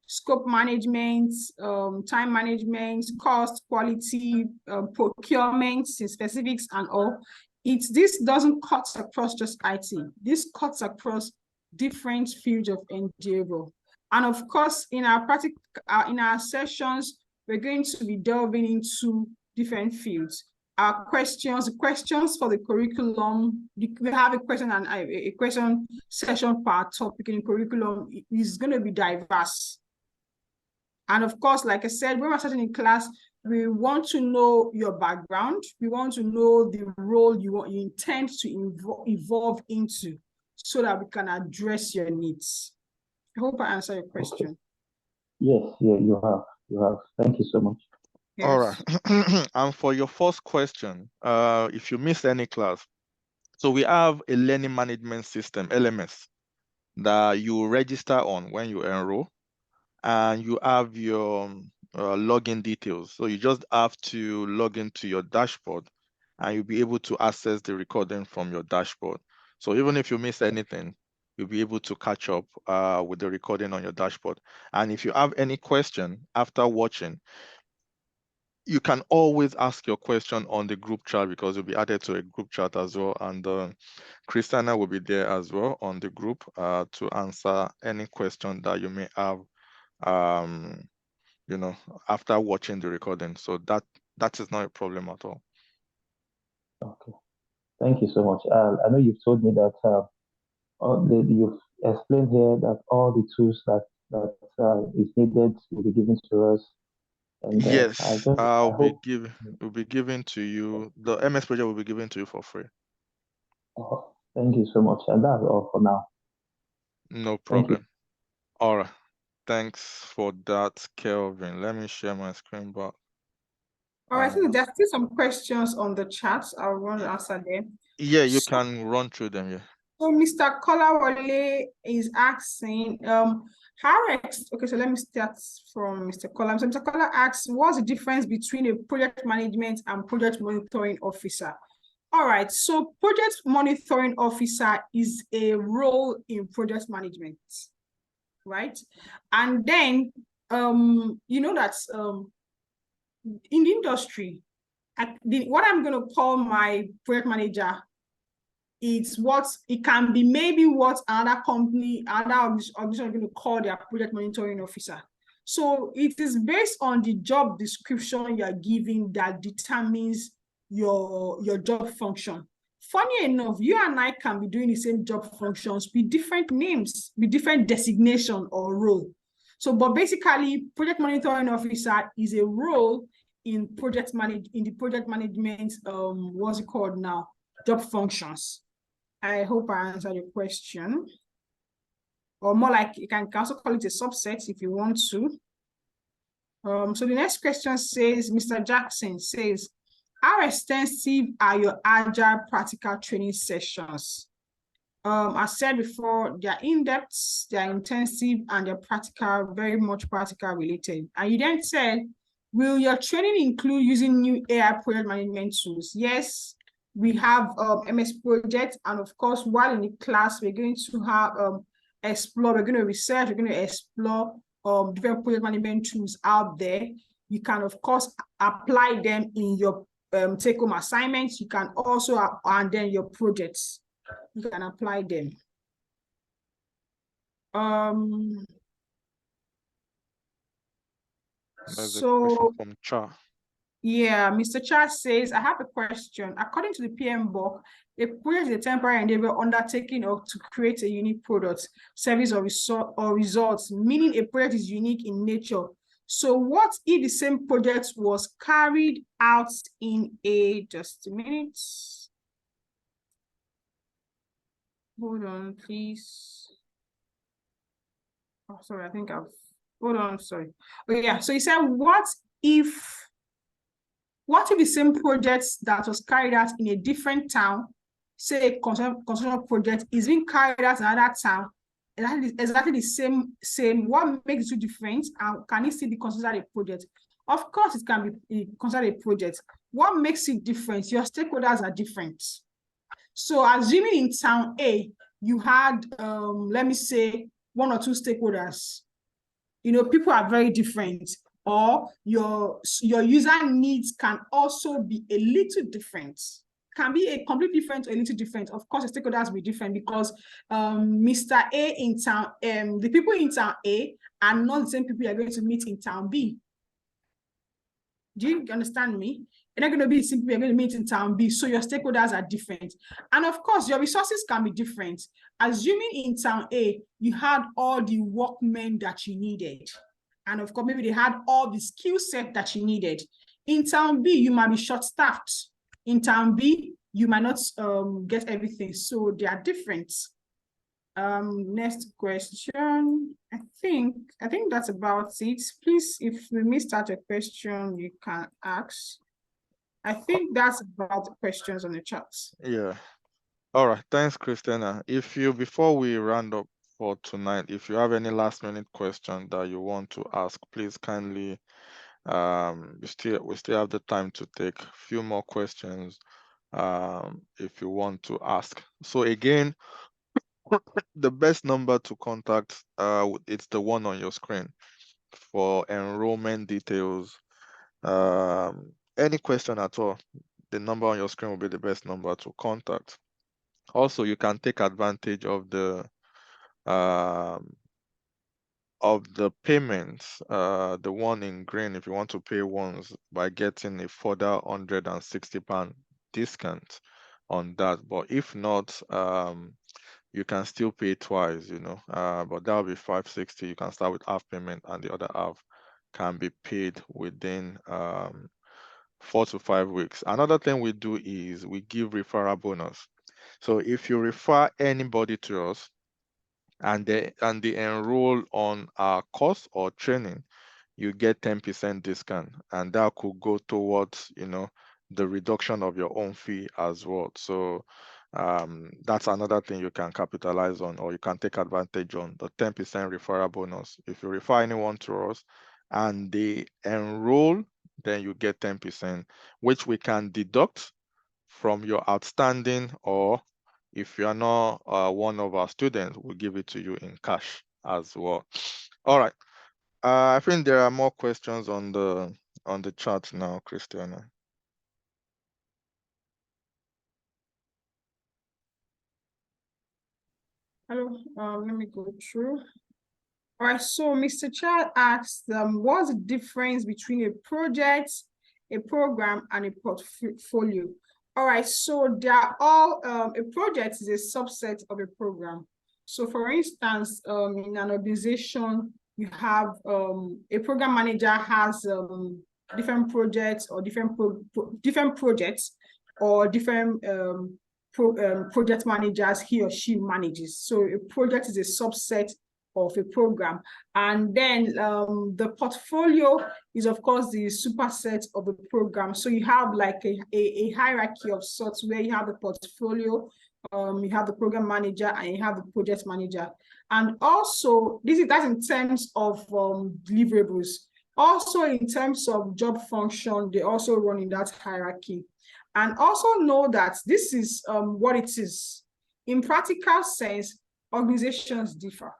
scope management, time management, cost, quality, procurement, specifics, and all. This doesn't cut across just IT. This cuts across different fields of endeavor. And of course, in our sessions, we're going to be delving into different fields. Our questions for the curriculum, we have a question and a question session per topic in curriculum is going to be diverse. And of course, like I said, when we're starting in class, we want to know your background. We want to know the role you intend to evolve into, so that we can address your needs. I hope I answered your question. Okay. Yes, yeah, you have. Thank you so much. Yes. All right. And for your first question, if you missed any class, so we have a learning management system, LMS, that you register on when you enroll, and you have your login details. So you just have to log into your dashboard, and you'll be able to access the recording from your dashboard. So even if you miss anything, you'll be able to catch up with the recording on your dashboard. And if you have any question after watching, you can always ask your question on the group chat, because you'll be added to a group chat as well. And Christiana will be there as well on the group to answer any question that you may have, after watching the recording. So that is not a problem at all. Okay. Thank you so much. I know you've told me that you've explained here that all the tools that is needed will be given to us. And Yes, will be given to you. The MS project will be given to you for free. Oh, thank you so much. And that's all for now. No problem. All right. Thanks for that, Kelvin. Let me share my screen back. All right, so there's still some questions on the chat. I'll want to answer them. Yeah, you can run through them. Yeah. So Mr. Kolawole is asking, okay, so let me start from Mr. Kola. So Mr. Kola asks, what's the difference between a project management and project monitoring officer? All right, so project monitoring officer is a role in project management, right? And then, you know that in the industry, what I'm going to call my project manager, it can be maybe what another company, another organization are going to call their project monitoring officer. So it is based on the job description you're giving that determines your job function. Funny enough, you and I can be doing the same job functions with different names, with different designation or role. So, but basically, project monitoring officer is a role in the project management, what's it called now? Job functions. I hope I answered your question. Or more like, you can also call it a subset if you want to. So the next question says, Mr. Jackson says, how extensive are your agile practical training sessions? I said before, they're in-depth, they're intensive, and they're practical, very much practical related. And you then said, will your training include using new AI project management tools? Yes, we have MS Project, and of course, while in the class, we're going to have we're going to research, we're going to explore different project management tools out there. You can, of course, apply them in your take-home assignments. You can also, and then your projects, you can apply them. There's a question from Cha. Yeah, Mr. Charles says, I have a question. According to the PM book, a project is a temporary endeavor undertaking or to create a unique product, service, or results, meaning a project is unique in nature. So what if the same project was carried out in just a minute. Hold on, please. Oh, sorry, hold on, sorry. Okay, yeah, so he said, what if the same project that was carried out in a different town, say a construction project, is being carried out in another town, exactly the same, what makes it different, and can it still be considered a project? Of course, it can be considered a project. What makes it different? Your stakeholders are different. So assuming in town A, you had, let me say, 1 or 2 stakeholders, people are very different, or your user needs can also be a little different, can be a completely different or a little different. Of course, the stakeholders will be different because Mr. A in town, the people in town A are not the same people you're going to meet in town B. Do you understand me? They're not going to be simply you're going to meet in town B, so your stakeholders are different. And of course, your resources can be different. Assuming in town A, you had all the workmen that you needed. And of course, maybe they had all the skill set that you needed. In town B, you might be short-staffed. In town B, you might not get everything. So they are different. Next question. I think that's about it. Please, if we missed out a question, you can ask. I think that's about the questions on the chat. Yeah. All right. Thanks, Christina. Before we round up for tonight, if you have any last minute question that you want to ask, please kindly, we still have the time to take a few more questions, if you want to ask. So again, the best number to contact, it's the one on your screen for enrollment details. Any question at all, the number on your screen will be the best number to contact. Also, you can take advantage of the payments, the one in green, if you want to pay once, by getting a further £160 discount on that. But if not, you can still pay twice, but that will be 560. You can start with half payment, and the other half can be paid within 4 to 5 weeks. Another thing we do is we give referral bonus. So if you refer anybody to us and they enroll on our course or training, you get 10% discount, and that could go towards the reduction of your own fee as well. So that's another thing you can capitalize on, or you can take advantage on, the 10% referral bonus. If you refer anyone to us and they enroll, then you get 10%, which we can deduct from your outstanding, or if you are not one of our students, we'll give it to you in cash as well. All right. I think there are more questions on the chat now, Christiana. Hello, let me go through. All right, so Mr. Child asked, what's the difference between a project, a program, and a portfolio? All right, so they are all, a project is a subset of a program. So for instance, in an organization, you have a program manager has different projects, or different projects, or different project managers he or she manages. So a project is a subset of a program. And then the portfolio is, of course, the superset of a program. So you have like a hierarchy of sorts, where you have the portfolio, you have the program manager, and you have the project manager. And also, that's in terms of deliverables. Also, in terms of job function, they also run in that hierarchy. And also know that this is what it is. In practical sense, organizations differ.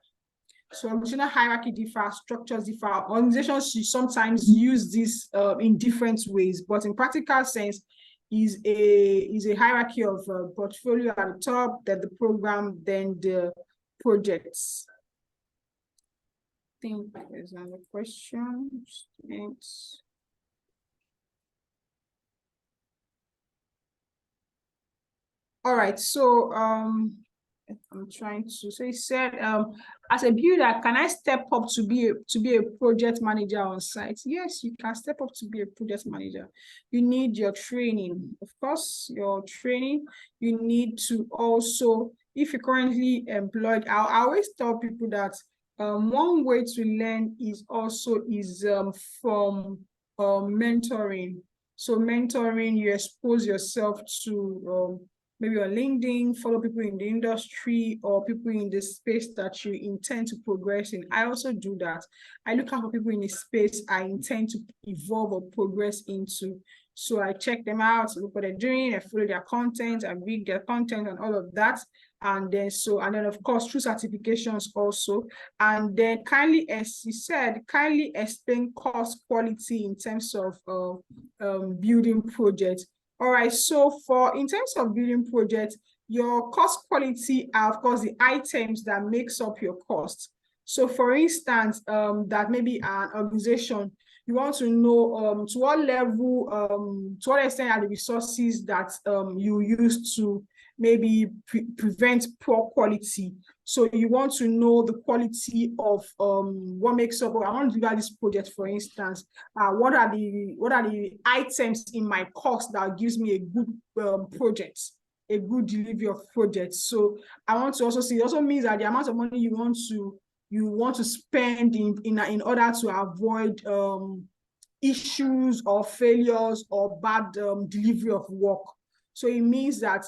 So organizational hierarchy differs, structures differ. Organizations sometimes use this in different ways, but in practical sense, is a hierarchy of portfolio at the top, then the program, then the projects. I think there's another question. All right, so I'm trying to. So he said, as a builder, can I step up to be a project manager on site? Yes, you can step up to be a project manager. You need your training, of course, your training. You need to also, if you're currently employed, I always tell people that one way to learn is from mentoring. So mentoring, you expose yourself to maybe on LinkedIn, follow people in the industry or people in the space that you intend to progress in. I also do that. I look out for people in the space I intend to evolve or progress into. So I check them out, look what they're doing, I follow their content, I read their content and all of that. And then of course through certifications also. And then kindly, as you said, kindly explain cost quality in terms of building projects. All right, so in terms of building projects, your cost quality are, of course, the items that makes up your cost. So for instance, that maybe an organization, you want to know to what level, to what extent are the resources that you use to maybe prevent poor quality. So you want to know the quality of what makes up. I want to do this project, for instance. What are the items in my cost that gives me a good project, a good delivery of projects? So I want to also see. It also means that the amount of money you want to spend in order to avoid issues or failures or bad delivery of work. So it means that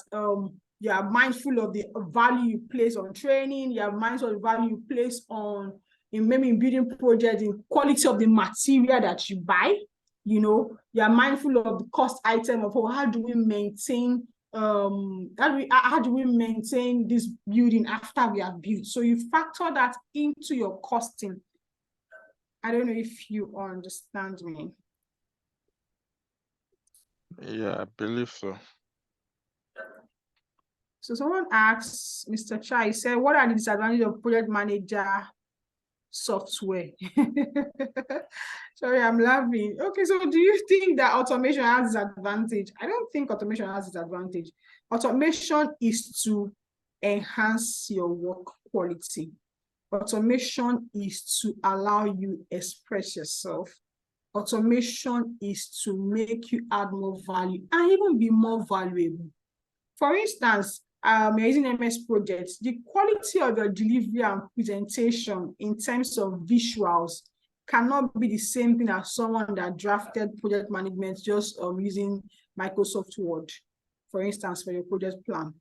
you are mindful of the value you place on training, you are mindful of the value you place on maybe in building projects, in quality of the material that you buy. You know, you are mindful of the cost item of how do we maintain how do we maintain this building after we have built. So you factor that into your costing. I don't know if you understand me. Yeah, I believe so. So someone asks, Mr. Chai said, what are the disadvantages of project manager software? Sorry, I'm laughing. Okay, so do you think that automation has disadvantage? I don't think automation has disadvantage. Automation is to enhance your work quality. Automation is to allow you express yourself. Automation is to make you add more value and even be more valuable. For instance, you're using MS projects, the quality of your delivery and presentation in terms of visuals cannot be the same thing as someone that drafted project management just using Microsoft Word, for instance, for your project plan.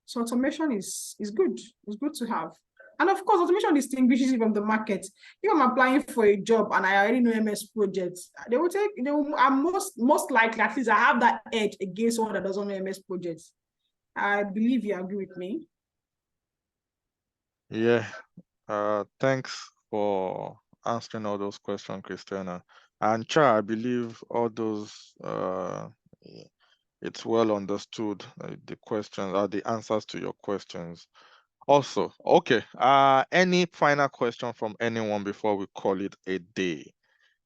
So automation is good. It's good to have. And of course, automation distinguishes you from the market. If I'm applying for a job and I already know MS projects, I'm most likely, at least I have that edge against someone that doesn't know MS projects. I believe you agree with me. Yeah. Thanks for answering all those questions, Christiana. And Cha, I believe all those it's well understood, the questions are the answers to your questions. Also, okay. Any final question from anyone before we call it a day?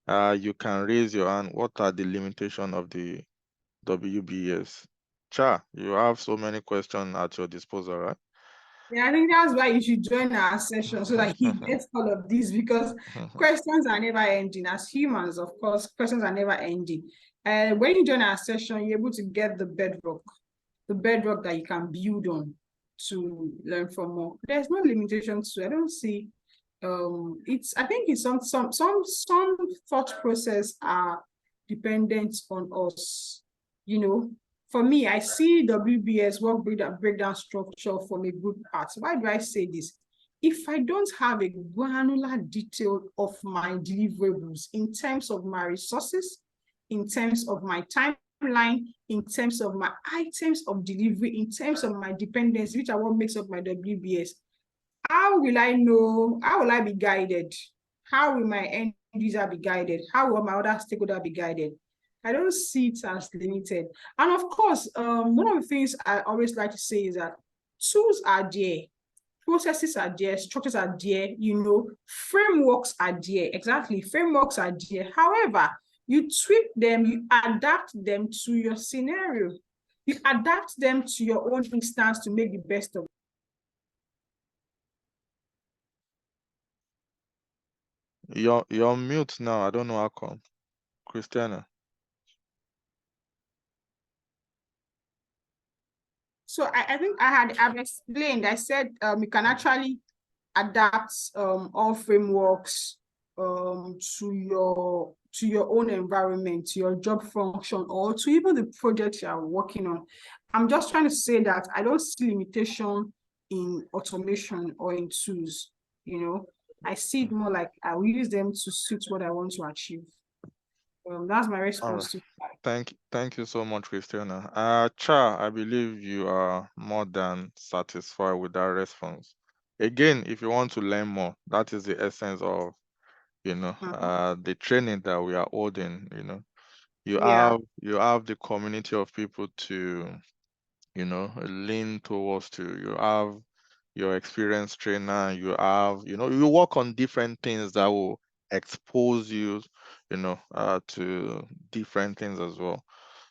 You can raise your hand. What are the limitations of the WBS? Cha, you have so many questions at your disposal, right? Yeah, I think that's why you should join our session so that he gets all of these, because questions are never ending. As humans, of course, questions are never ending. And when you join our session, you're able to get the bedrock that you can build on to learn from more. There's no limitation to. I don't see. I think it's some thought process are dependent on us. You know, for me, I see WBS work breakdown structure from a good part. Why do I say this? If I don't have a granular detail of my deliverables in terms of my resources, in terms of my timeline, in terms of my items of delivery, in terms of my dependency, which are what makes up my WBS, how will I know? How will I be guided? How will my end user be guided? How will my other stakeholder be guided? I don't see it as limited. And of course, one of the things I always like to say is that tools are there, processes are there, structures are there, frameworks are there. Exactly, frameworks are there. However, you tweak them, you adapt them to your scenario. You adapt them to your own instance to make the best of it. You're on mute now. I don't know how come. Christiana. So I think I've explained. I said you can actually adapt all frameworks to your own environment, to your job function, or to even the project you are working on. I'm just trying to say that I don't see limitation in automation or in tools. You know, I see it more like I will use them to suit what I want to achieve. That's my All right. response to that. Thank you so much, Christiana. Cha, I believe you are more than satisfied with that response. Again, if you want to learn more, that is the essence of, the training that we are holding. You Yeah. have the community of people to, lean towards to. You have your experienced trainer, you work on different things that will expose you, to different things as well.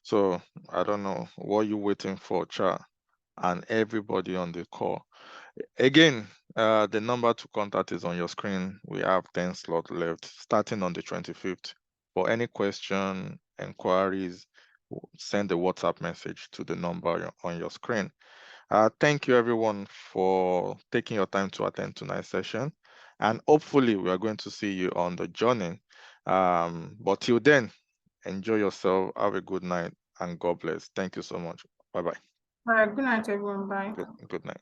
So I don't know what you're waiting for, Cha, and everybody on the call. Again, the number to contact is on your screen. We have 10 slots left, starting on the 25th. For any question, inquiries, send a WhatsApp message to the number on your screen. Thank you everyone for taking your time to attend tonight's session. And hopefully we are going to see you on the journey. But till then, enjoy yourself, have a good night, and God bless. Thank you so much. Bye-bye. All right. Good night, everyone. Bye. Good night.